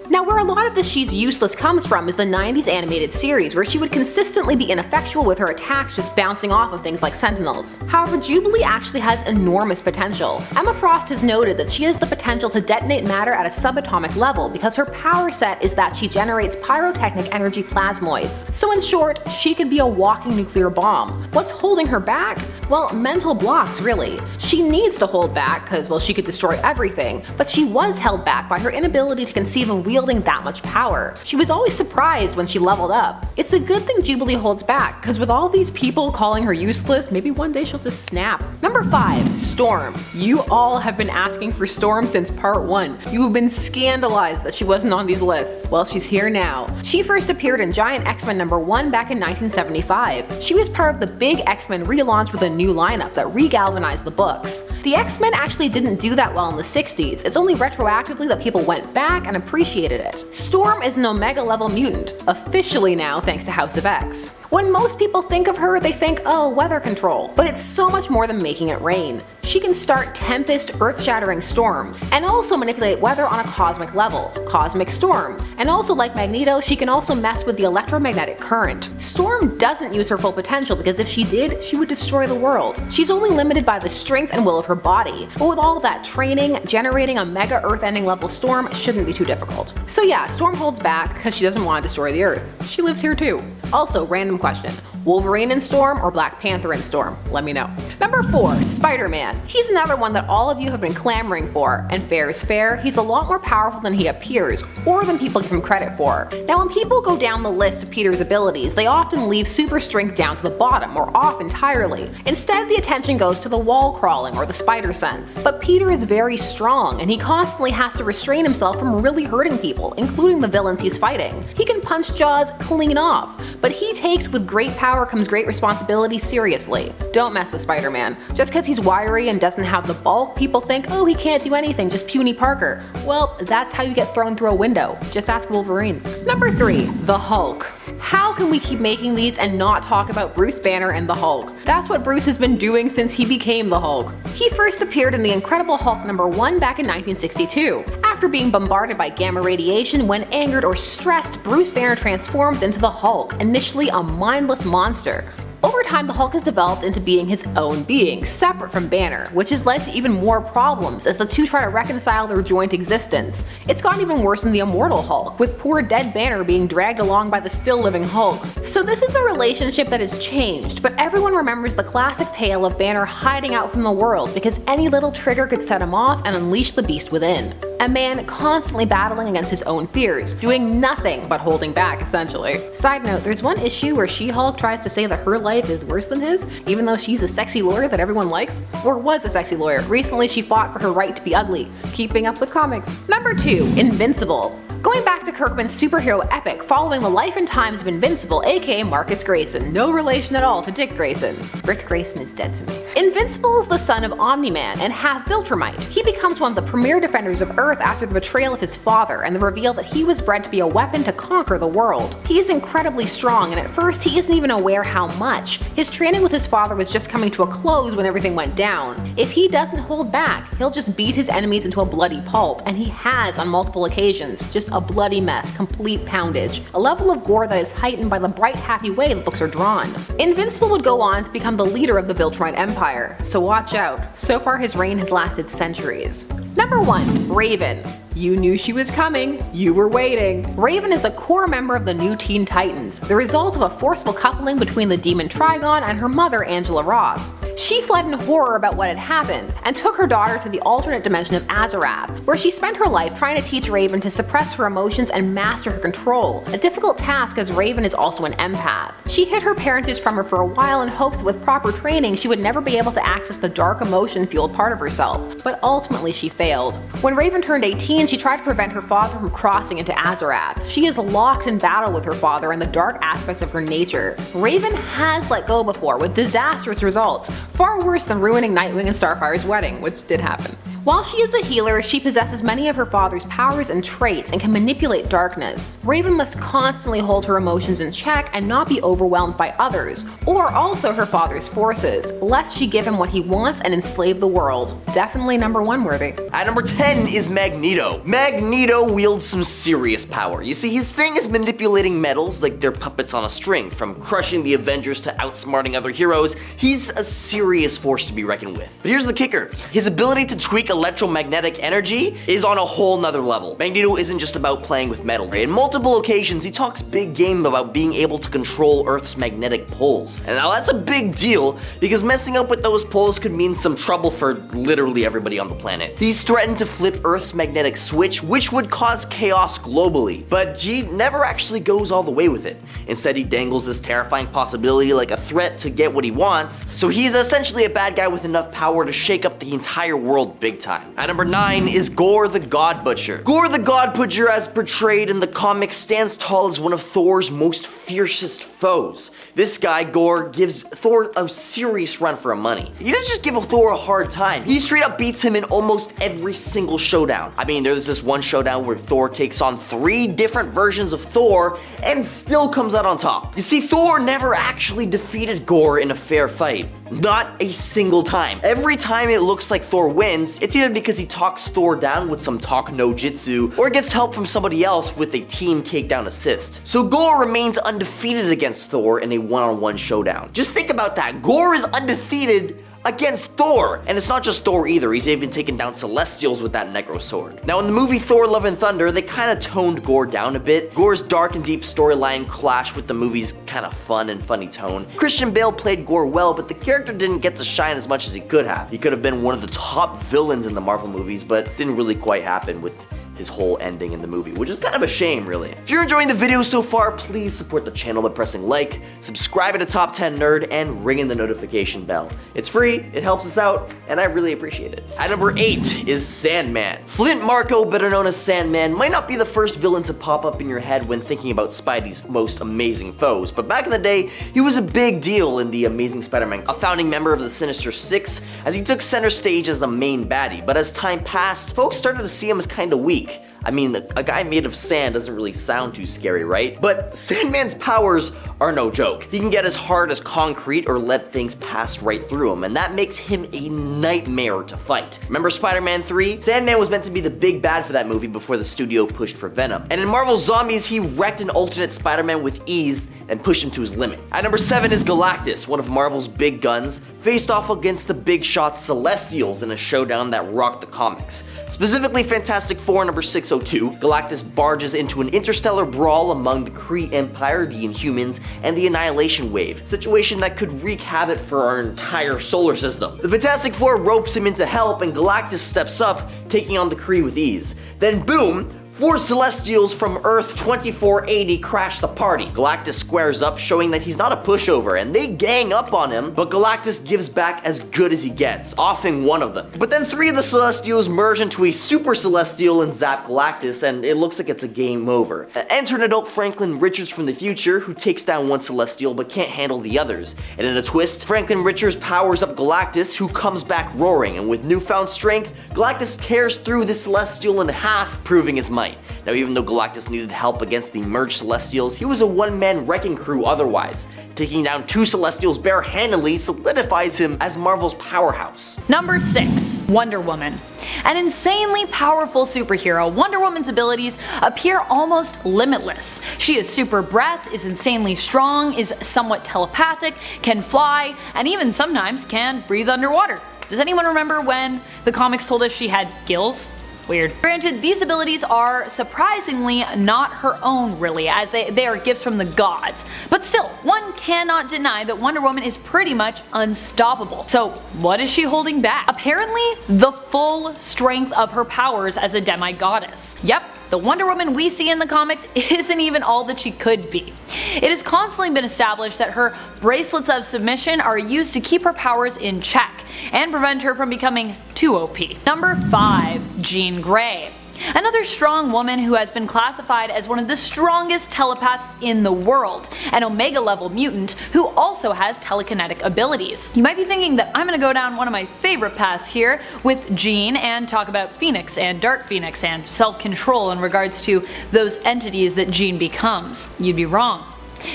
Now, where a lot of the she's useless comes from is the 90s animated series, where she would consistently be ineffectual with her attacks just bouncing off of things like sentinels. However, Jubilee actually has enormous potential. Emma Frost has noted that she has the potential to detonate matter at a subatomic level because her power set is that she generates pyrotechnic energy plasmoids. So in short, she could be a walking nuclear bomb. What's holding her back? Well, mental blocks really. She needs to hold back because, well, she could destroy everything, but she was held back by her inability to conceive of wielding that much power. She was always surprised when she leveled up. It's a good thing Jubilee holds back, because with all these people calling her useless, maybe one day she'll just snap. Number 5. Storm. You all have been asking for Storm since part 1. You have been scandalized that she wasn't on these lists. Well, she's here now. She first appeared in Giant X-Men number 1 back in 1975. She was part of the big X-Men relaunch with a new lineup that re-galvanized the books. The X-Men actually didn't do that well in the 60s. It's only retroactively that people went back and appreciated it. Storm is an Omega level mutant, officially now thanks to House of X. When most people think of her, they think, oh, weather control. But it's so much more than making it rain. She can start tempest, earth-shattering storms, and also manipulate weather on a cosmic level, cosmic storms. And also like Magneto, she can also mess with the electromagnetic current. Storm doesn't use her full potential because if she did, she would destroy the world. She's only limited by the strength and will of her body, but with all of that training, generating a mega earth-ending level storm shouldn't be too difficult. So yeah, Storm holds back because she doesn't want to destroy the Earth. She lives here too. Also, random question. Wolverine in Storm or Black Panther in Storm? Let me know. Number 4, Spider-Man. He's another one that all of you have been clamoring for, and fair is fair, he's a lot more powerful than he appears, or than people give him credit for. Now when people go down the list of Peter's abilities, they often leave super strength down to the bottom, or off entirely. Instead, the attention goes to the wall crawling or the spider sense. But Peter is very strong, and he constantly has to restrain himself from really hurting people, including the villains he's fighting. He can punch jaws clean off, but he takes with great power comes great responsibility seriously. Don't mess with Spider-Man. Just because he's wiry and doesn't have the bulk, people think, oh, he can't do anything, just puny Parker. Well, that's how you get thrown through a window. Just ask Wolverine. Number 3, the Hulk. How can we keep making these and not talk about Bruce Banner and the Hulk? That's what Bruce has been doing since he became the Hulk. He first appeared in The Incredible Hulk #1 back in 1962. After being bombarded by gamma radiation, when angered or stressed, Bruce Banner transforms into the Hulk, initially a mindless monster. Over time, the Hulk has developed into being his own being, separate from Banner, which has led to even more problems as the two try to reconcile their joint existence. It's gotten even worse in the Immortal Hulk, with poor dead Banner being dragged along by the still living Hulk. So this is a relationship that has changed, but everyone remembers the classic tale of Banner hiding out from the world because any little trigger could set him off and unleash the beast within. A man constantly battling against his own fears, doing nothing but holding back, essentially. Side note, there's one issue where She-Hulk tries to say that her life is worse than his, even though she's a sexy lawyer that everyone likes. Or was a sexy lawyer. Recently she fought for her right to be ugly. Keeping up with comics. Number 2, Invincible. Going back to Kirkman's superhero epic following the life and times of Invincible, aka Marcus Grayson, no relation at all to Dick Grayson. Rick Grayson is dead to me. Invincible is the son of Omni-Man and half Viltrumite. He becomes one of the premier defenders of Earth after the betrayal of his father and the reveal that he was bred to be a weapon to conquer the world. He is incredibly strong, and at first he isn't even aware how much. His training with his father was just coming to a close when everything went down. If he doesn't hold back, he'll just beat his enemies into a bloody pulp, and he has on multiple occasions. Just a bloody mess, complete poundage, a level of gore that is heightened by the bright, happy way the books are drawn. Invincible would go on to become the leader of the Viltrumite Empire, so watch out. So far his reign has lasted centuries. Number 1, Raven. You knew she was coming, you were waiting. Raven is a core member of the new Teen Titans, the result of a forceful coupling between the demon Trigon and her mother Angela Roth. She fled in horror about what had happened, and took her daughter to the alternate dimension of Azarath, where she spent her life trying to teach Raven to suppress her emotions and master her control, a difficult task as Raven is also an empath. She hid her parentage from her for a while in hopes that with proper training she would never be able to access the dark emotion-fueled part of herself, but ultimately she failed. When Raven turned 18, she tried to prevent her father from crossing into Azarath. She is locked in battle with her father and the dark aspects of her nature. Raven has let go before, with disastrous results, far worse than ruining Nightwing and Starfire's wedding, which did happen. While she is a healer, she possesses many of her father's powers and traits and can manipulate darkness. Raven must constantly hold her emotions in check and not be overwhelmed by others, or also her father's forces, lest she give him what he wants and enslave the world. Definitely number 1 worthy. At number 10 is Magneto. Magneto wields some serious power. You see, his thing is manipulating metals like they're puppets on a string. From crushing the Avengers to outsmarting other heroes, he's a serious force to be reckoned with. But here's the kicker. His ability to tweak electromagnetic energy is on a whole nother level. Magneto isn't just about playing with metal. In multiple occasions, he talks big game about being able to control Earth's magnetic poles. And now that's a big deal, because messing up with those poles could mean some trouble for literally everybody on the planet. He's threatened to flip Earth's magnetic switch, which would cause chaos globally. But G never actually goes all the way with it. Instead, he dangles this terrifying possibility like a threat to get what he wants, so he's essentially a bad guy with enough power to shake up the entire world big time. At number 9 is Gorr the God Butcher. Gorr the God Butcher, as portrayed in the comics, stands tall as one of Thor's most fiercest foes. This guy, Gorr, gives Thor a serious run for money. He doesn't just give Thor a hard time, he straight up beats him in almost every single showdown. I mean, there's this one showdown where Thor takes on 3 different versions of Thor and still comes out on top. You see, Thor never actually defeated Gorr in a fair fight. Not a single time. Every time it looks like Thor wins, it's either because he talks Thor down with some talk no jitsu, or gets help from somebody else with a team takedown assist. So Gorr remains undefeated against Thor in a one-on-one showdown. Just think about that. Gorr is undefeated against Thor! And it's not just Thor either, he's even taken down Celestials with that Necro Sword. Now in the movie Thor Love and Thunder, they kinda toned Gorr down a bit. Gorr's dark and deep storyline clashed with the movie's kinda fun and funny tone. Christian Bale played Gorr well, but the character didn't get to shine as much as he could have. He could have been one of the top villains in the Marvel movies, but didn't really quite happen with his whole ending in the movie, which is kind of a shame, really. If you're enjoying the video so far, please support the channel by pressing like, subscribing to Top 10 Nerd, and ringing the notification bell. It's free, it helps us out, and I really appreciate it. At number 8 is Sandman. Flint Marko, better known as Sandman, might not be the first villain to pop up in your head when thinking about Spidey's most amazing foes, but back in the day, he was a big deal in the Amazing Spider-Man, a founding member of the Sinister Six, as he took center stage as the main baddie. But as time passed, folks started to see him as kinda weak. I mean, a guy made of sand doesn't really sound too scary, right? But Sandman's powers are no joke. He can get as hard as concrete or let things pass right through him, and that makes him a nightmare to fight. Remember Spider-Man 3? Sandman was meant to be the big bad for that movie before the studio pushed for Venom. And in Marvel's Zombies, he wrecked an alternate Spider-Man with ease and pushed him to his limit. At number 7 is Galactus, one of Marvel's big guns, faced off against the big shot Celestials in a showdown that rocked the comics. Specifically Fantastic Four number 602, Galactus barges into an interstellar brawl among the Kree Empire, the Inhumans, and the Annihilation Wave, situation that could wreak havoc for our entire solar system. The Fantastic Four ropes him in to help, and Galactus steps up, taking on the Kree with ease. Then boom, 4 Celestials from Earth 2480 crash the party. Galactus squares up, showing that he's not a pushover, and they gang up on him, but Galactus gives back as good as he gets, offing one of them. But then 3 of the Celestials merge into a Super Celestial and zap Galactus, and it looks like it's a game over. Enter an adult Franklin Richards from the future, who takes down one Celestial but can't handle the others. And in a twist, Franklin Richards powers up Galactus, who comes back roaring, and with newfound strength, Galactus tears through the Celestial in half, proving his might. Now, even though Galactus needed help against the merged Celestials, he was a one-man wrecking crew otherwise. Taking down 2 Celestials bare-handedly solidifies him as Marvel's powerhouse. Number 6, Wonder Woman. An insanely powerful superhero, Wonder Woman's abilities appear almost limitless. She has super breath, is insanely strong, is somewhat telepathic, can fly, and even sometimes can breathe underwater. Does anyone remember when the comics told us she had gills? Weird. Granted, these abilities are surprisingly not her own really, as they are gifts from the gods. But still, one cannot deny that Wonder Woman is pretty much unstoppable. So what is she holding back? Apparently, the full strength of her powers as a demi-goddess. Yep, the Wonder Woman we see in the comics isn't even all that she could be. It has constantly been established that her bracelets of submission are used to keep her powers in check and prevent her from becoming too OP. Number 5, Jean Grey. Another strong woman who has been classified as one of the strongest telepaths in the world, an Omega level mutant who also has telekinetic abilities. You might be thinking that I'm gonna go down one of my favorite paths here with Jean and talk about Phoenix and Dark Phoenix and self-control in regards to those entities that Jean becomes. You'd be wrong.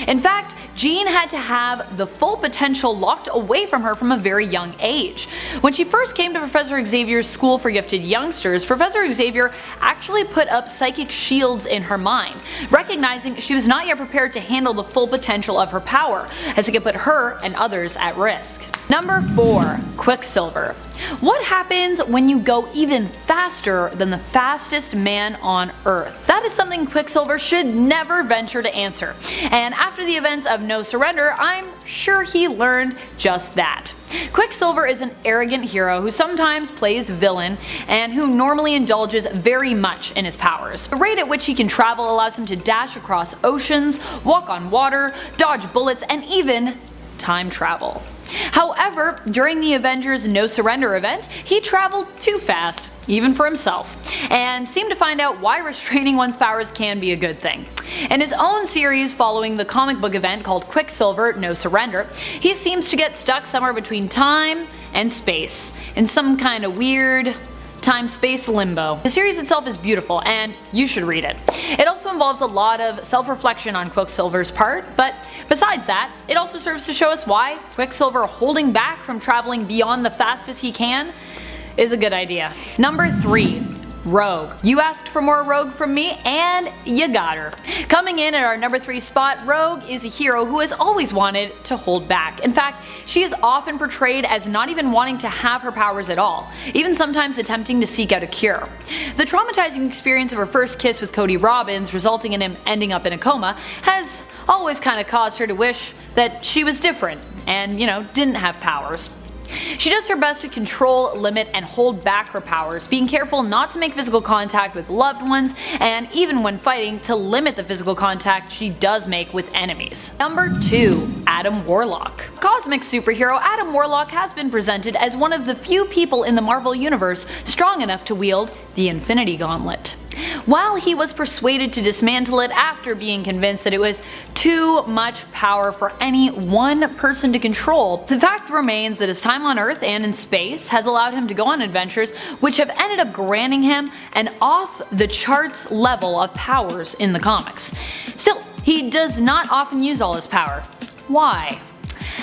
In fact, Jean had to have the full potential locked away from her from a very young age. When she first came to Professor Xavier's School for Gifted Youngsters, Professor Xavier actually put up psychic shields in her mind, recognizing she was not yet prepared to handle the full potential of her power, as it could put her and others at risk. Number 4, Quicksilver. What happens when you go even faster than the fastest man on Earth? That is something Quicksilver should never venture to answer, and after the events of No Surrender, I'm sure he learned just that. Quicksilver is an arrogant hero who sometimes plays villain and who normally indulges very much in his powers. The rate at which he can travel allows him to dash across oceans, walk on water, dodge bullets, and even time travel. However, during the Avengers No Surrender event, he traveled too fast, even for himself, and seemed to find out why restraining one's powers can be a good thing. In his own series following the comic book event called Quicksilver No Surrender, he seems to get stuck somewhere between time and space, in some kind of weird time-space limbo. The series itself is beautiful, and you should read it. It also involves a lot of self-reflection on Quicksilver's part, but besides that, it also serves to show us why Quicksilver holding back from traveling beyond the fastest he can is a good idea. Number 3. Rogue. You asked for more Rogue from me, and you got her. Coming in at our number 3 spot, Rogue is a hero who has always wanted to hold back. In fact, she is often portrayed as not even wanting to have her powers at all, even sometimes attempting to seek out a cure. The traumatizing experience of her first kiss with Cody Robbins, resulting in him ending up in a coma, has always kind of caused her to wish that she was different and, didn't have powers. She does her best to control, limit, and hold back her powers, being careful not to make physical contact with loved ones, and even when fighting, to limit the physical contact she does make with enemies. Number 2. Adam Warlock. Cosmic superhero Adam Warlock has been presented as one of the few people in the Marvel Universe strong enough to wield the Infinity Gauntlet. While he was persuaded to dismantle it after being convinced that it was too much power for any one person to control, the fact remains that his time on Earth and in space has allowed him to go on adventures which have ended up granting him an off-the-charts level of powers in the comics. Still, he does not often use all his power. Why?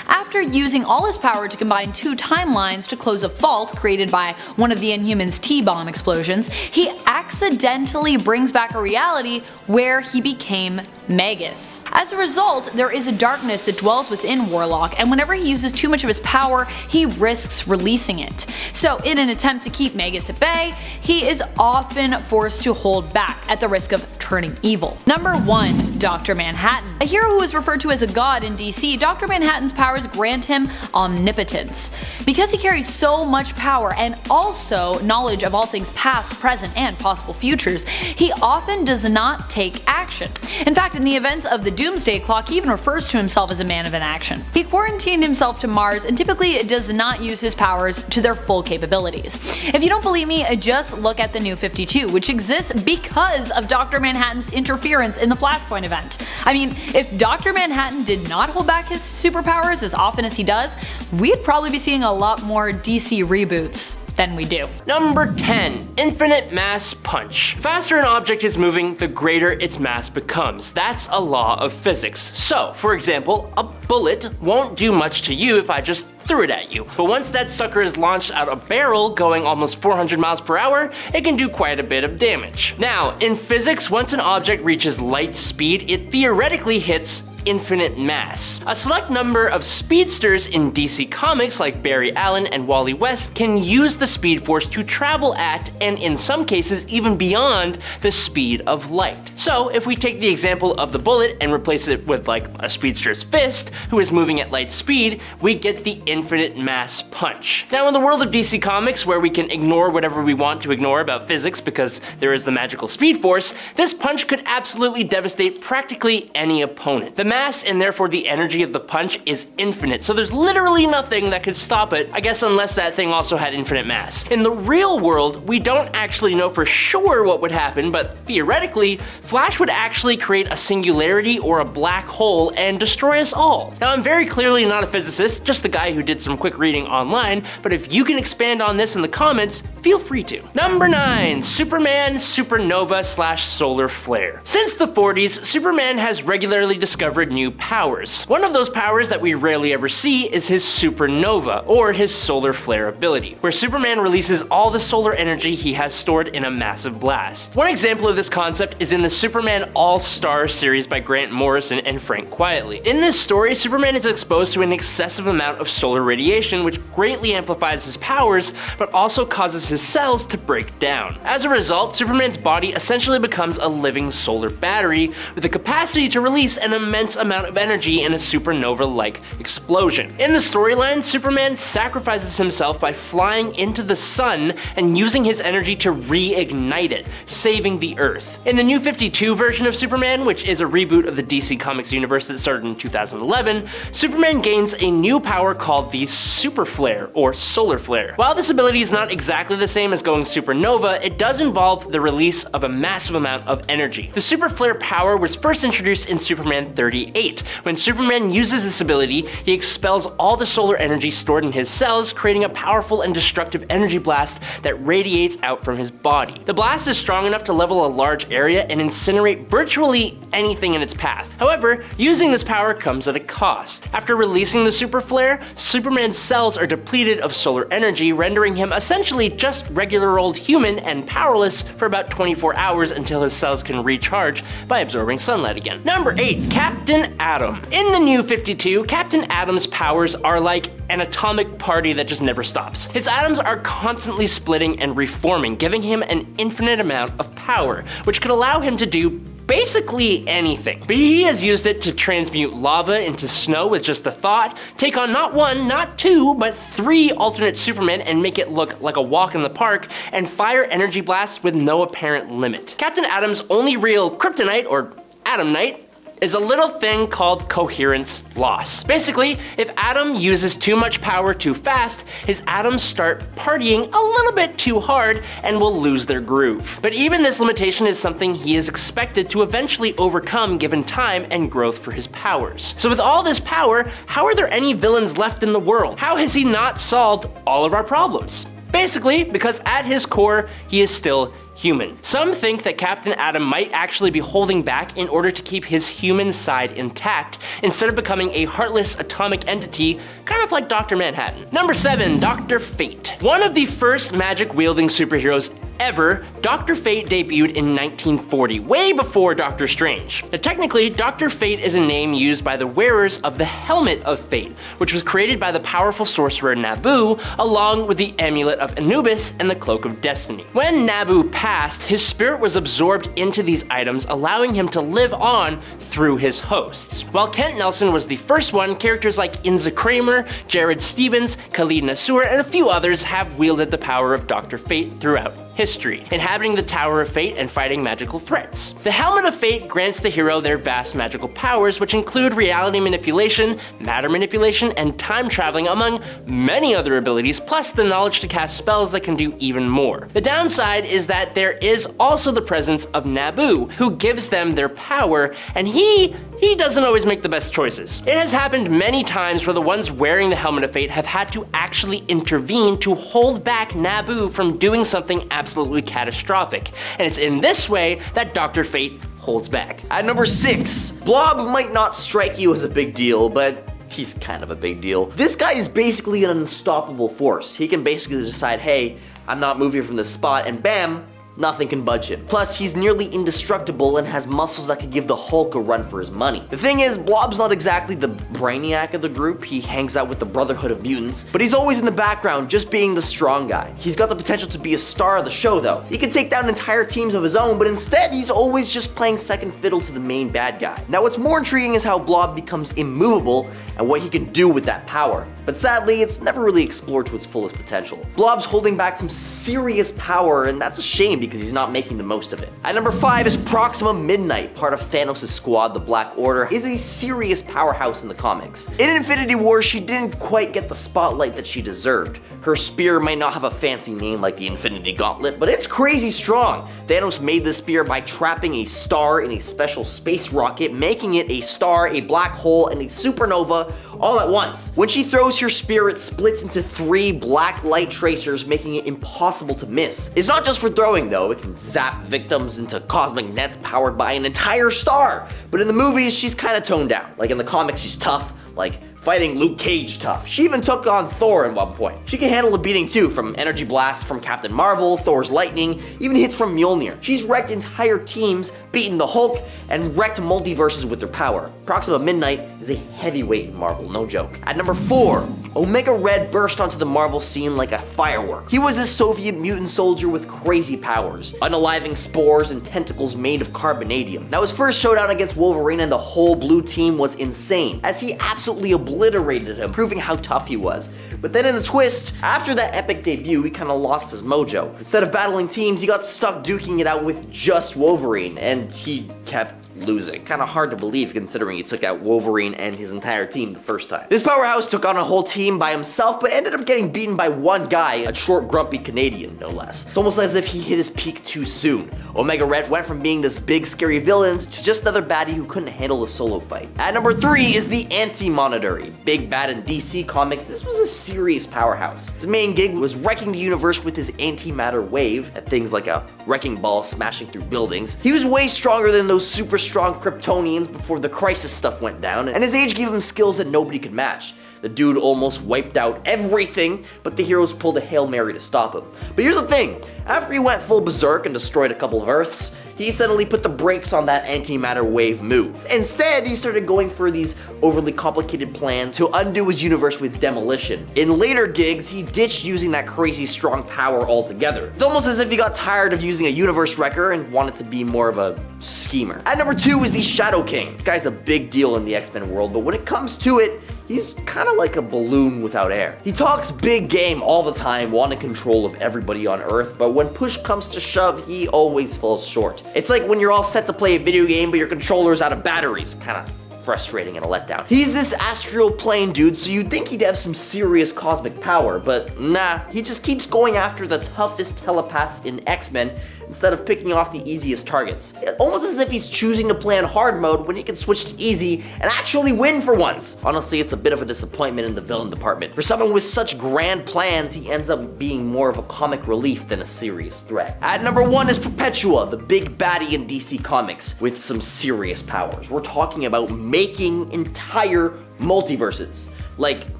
After using all his power to combine 2 timelines to close a fault created by one of the Inhumans' T-bomb explosions, he accidentally brings back a reality where he became Magus. As a result, there is a darkness that dwells within Warlock, and whenever he uses too much of his power, he risks releasing it. So in an attempt to keep Magus at bay, he is often forced to hold back at the risk of turning evil. Number 1. Dr. Manhattan. A hero who is referred to as a god in DC, Dr. Manhattan's powers grant him omnipotence. Because he carries so much power and also knowledge of all things past, present, and possible futures, he often does not take action. In fact, in the events of the Doomsday Clock, he even refers to himself as a man of inaction. He quarantined himself to Mars and typically does not use his powers to their full capabilities. If you don't believe me, just look at the New 52, which exists because of Dr. Manhattan's interference in the Flashpoint event. I mean, if Dr. Manhattan did not hold back his superpowers as often as he does, we'd probably be seeing a lot more DC reboots than we do. Number 10. Infinite Mass Punch. Faster an object is moving, the greater its mass becomes. That's a law of physics. So, for example, a bullet won't do much to you if I just threw it at you. But once that sucker is launched out a barrel going almost 400 miles per hour, it can do quite a bit of damage. Now, in physics, once an object reaches light speed, it theoretically hits infinite mass. A select number of speedsters in DC Comics like Barry Allen and Wally West can use the Speed Force to travel at, and in some cases even beyond, the speed of light. So if we take the example of the bullet and replace it with like a speedster's fist who is moving at light speed, we get the infinite mass punch. Now in the world of DC Comics, where we can ignore whatever we want to ignore about physics because there is the magical Speed Force, this punch could absolutely devastate practically any opponent. The mass and therefore the energy of the punch is infinite, so there's literally nothing that could stop it, I guess unless that thing also had infinite mass. In the real world, we don't actually know for sure what would happen, but theoretically, Flash would actually create a singularity or a black hole and destroy us all. Now I'm very clearly not a physicist, just the guy who did some quick reading online, but if you can expand on this in the comments, feel free to. Number 9. Superman Supernova / Solar Flare. Since the 40s, Superman has regularly discovered new powers. One of those powers that we rarely ever see is his supernova, or his solar flare ability, where Superman releases all the solar energy he has stored in a massive blast. One example of this concept is in the Superman All-Star series by Grant Morrison and Frank Quietly. In this story, Superman is exposed to an excessive amount of solar radiation, which greatly amplifies his powers, but also causes his cells to break down. As a result, Superman's body essentially becomes a living solar battery with the capacity to release an immense immense amount of energy in a supernova-like explosion. In the storyline, Superman sacrifices himself by flying into the sun and using his energy to reignite it, saving the Earth. In the New 52 version of Superman, which is a reboot of the DC Comics universe that started in 2011, Superman gains a new power called the Super Flare, or Solar Flare. While this ability is not exactly the same as going supernova, it does involve the release of a massive amount of energy. The Super Flare power was first introduced in Superman 38. When Superman uses this ability, he expels all the solar energy stored in his cells, creating a powerful and destructive energy blast that radiates out from his body. The blast is strong enough to level a large area and incinerate virtually anything in its path. However, using this power comes at a cost. After releasing the Super Flare, Superman's cells are depleted of solar energy, rendering him essentially just regular old human and powerless for about 24 hours until his cells can recharge by absorbing sunlight again. Number 8, Captain Atom. In the New 52, Captain Atom's powers are like an atomic party that just never stops. His atoms are constantly splitting and reforming, giving him an infinite amount of power, which could allow him to do basically anything. But he has used it to transmute lava into snow with just a thought, take on not one, not two, but 3 alternate Supermen and make it look like a walk in the park, and fire energy blasts with no apparent limit. Captain Atom's only real kryptonite, or Atomnite, is a little thing called coherence loss. Basically, if Atom uses too much power too fast, his atoms start partying a little bit too hard and will lose their groove. But even this limitation is something he is expected to eventually overcome given time and growth for his powers. So with all this power, how are there any villains left in the world? How has he not solved all of our problems? Basically, because at his core, he is still human. Some think that Captain Atom might actually be holding back in order to keep his human side intact, instead of becoming a heartless atomic entity, kind of like Dr. Manhattan. Number 7, Dr. Fate. One of the first magic-wielding superheroes ever, Dr. Fate debuted in 1940, way before Doctor Strange. Now, technically, Dr. Fate is a name used by the wearers of the Helmet of Fate, which was created by the powerful sorcerer Nabu, along with the Amulet of Anubis and the Cloak of Destiny. When Nabu passed, his spirit was absorbed into these items, allowing him to live on through his hosts. While Kent Nelson was the first one, characters like Inza Kramer, Jared Stevens, Khalid Nassour, and a few others have wielded the power of Dr. Fate throughout history, inhabiting the Tower of Fate and fighting magical threats. The Helmet of Fate grants the hero their vast magical powers, which include reality manipulation, matter manipulation, and time traveling, among many other abilities, plus the knowledge to cast spells that can do even more. The downside is that there is also the presence of Nabu, who gives them their power, and he doesn't always make the best choices. It has happened many times where the ones wearing the Helmet of Fate have had to actually intervene to hold back Nabu from doing something absolutely catastrophic, and it's in this way that Dr. Fate holds back. At number 6, Blob might not strike you as a big deal, but he's kind of a big deal. This guy is basically an unstoppable force. He can basically decide, hey, I'm not moving from this spot, and bam, nothing can budge him. Plus, he's nearly indestructible and has muscles that could give the Hulk a run for his money. The thing is, Blob's not exactly the brainiac of the group. He hangs out with the Brotherhood of Mutants, but he's always in the background, just being the strong guy. He's got the potential to be a star of the show, though. He can take down entire teams of his own, but instead, he's always just playing second fiddle to the main bad guy. Now, what's more intriguing is how Blob becomes immovable and what he can do with that power. But sadly, it's never really explored to its fullest potential. Blob's holding back some serious power, and that's a shame because he's not making the most of it. At number 5 is Proxima Midnight, part of Thanos' squad, the Black Order, is a serious powerhouse in the comics. In Infinity War, she didn't quite get the spotlight that she deserved. Her spear might not have a fancy name like the Infinity Gauntlet, but it's crazy strong. Thanos made this spear by trapping a star in a special space rocket, making it a star, a black hole, and a supernova all at once. When she throws her spear, it splits into 3 black light tracers, making it impossible to miss. It's not just for throwing though, it can zap victims into cosmic nets powered by an entire star. But in the movies, she's kind of toned down. Like in the comics, she's tough, like fighting Luke Cage tough. She even took on Thor at one point. She can handle a beating too, from energy blasts from Captain Marvel, Thor's lightning, even hits from Mjolnir. She's wrecked entire teams beaten the Hulk, and wrecked multiverses with their power. Proxima Midnight is a heavyweight in Marvel, no joke. At number 4, Omega Red burst onto the Marvel scene like a firework. He was a Soviet mutant soldier with crazy powers, unaliving spores and tentacles made of carbonadium. Now his first showdown against Wolverine and the whole blue team was insane, as he absolutely obliterated him, proving how tough he was. But then in the twist, after that epic debut, he kinda lost his mojo. Instead of battling teams, he got stuck duking it out with just Wolverine, and he kept losing. Kinda hard to believe considering he took out Wolverine and his entire team the first time. This powerhouse took on a whole team by himself, but ended up getting beaten by one guy, a short, grumpy Canadian, no less. It's almost as if he hit his peak too soon. Omega Red went from being this big, scary villain to just another baddie who couldn't handle a solo fight. At number 3 is the Anti-Monitor. Big bad in DC Comics, this was a serious powerhouse. His main gig was wrecking the universe with his antimatter wave, at things like a wrecking ball smashing through buildings. He was way stronger than those super strong Kryptonians before the Crisis stuff went down, and his age gave him skills that nobody could match. The dude almost wiped out everything, but the heroes pulled a Hail Mary to stop him. But here's the thing, after he went full berserk and destroyed a couple of Earths, he suddenly put the brakes on that antimatter wave move. Instead, he started going for these overly complicated plans to undo his universe with demolition. In later gigs, he ditched using that crazy strong power altogether. It's almost as if he got tired of using a universe wrecker and wanted to be more of a schemer. At number 2 is the Shadow King. This guy's a big deal in the X-Men world, but when it comes to it, he's kind of like a balloon without air. He talks big game all the time, wanting control of everybody on Earth, but when push comes to shove, he always falls short. It's like when you're all set to play a video game, but your controller's out of batteries. Kind of frustrating and a letdown. He's this astral plane dude, so you'd think he'd have some serious cosmic power, but nah, he just keeps going after the toughest telepaths in X-Men instead of picking off the easiest targets. Almost as if he's choosing to play on hard mode when he can switch to easy and actually win for once. Honestly, it's a bit of a disappointment in the villain department. For someone with such grand plans, he ends up being more of a comic relief than a serious threat. At number 1 is Perpetua, the big baddie in DC Comics, with some serious powers. We're talking about making entire multiverses. Like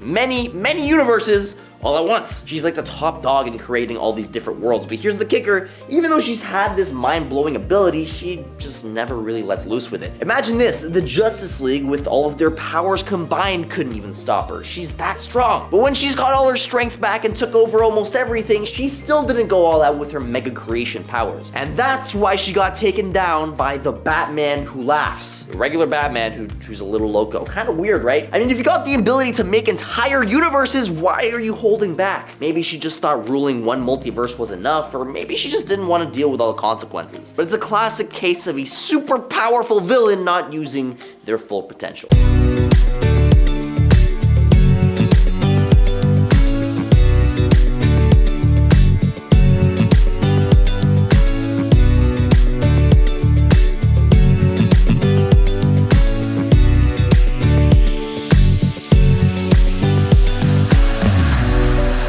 many universes all at once. She's like the top dog in creating all these different worlds, but here's the kicker, even though she's had this mind-blowing ability, she just never really lets loose with it. Imagine this, the Justice League with all of their powers combined couldn't even stop her. She's that strong. But when she's got all her strength back and took over almost everything, she still didn't go all out with her mega creation powers. And that's why she got taken down by the Batman who laughs. The regular Batman who's a little loco. Kind of weird, right? I mean, if you got the ability to make entire universes, why are you holding back? Maybe she just thought ruling one multiverse was enough, or maybe she just didn't want to deal with all the consequences. But it's a classic case of a super powerful villain not using their full potential.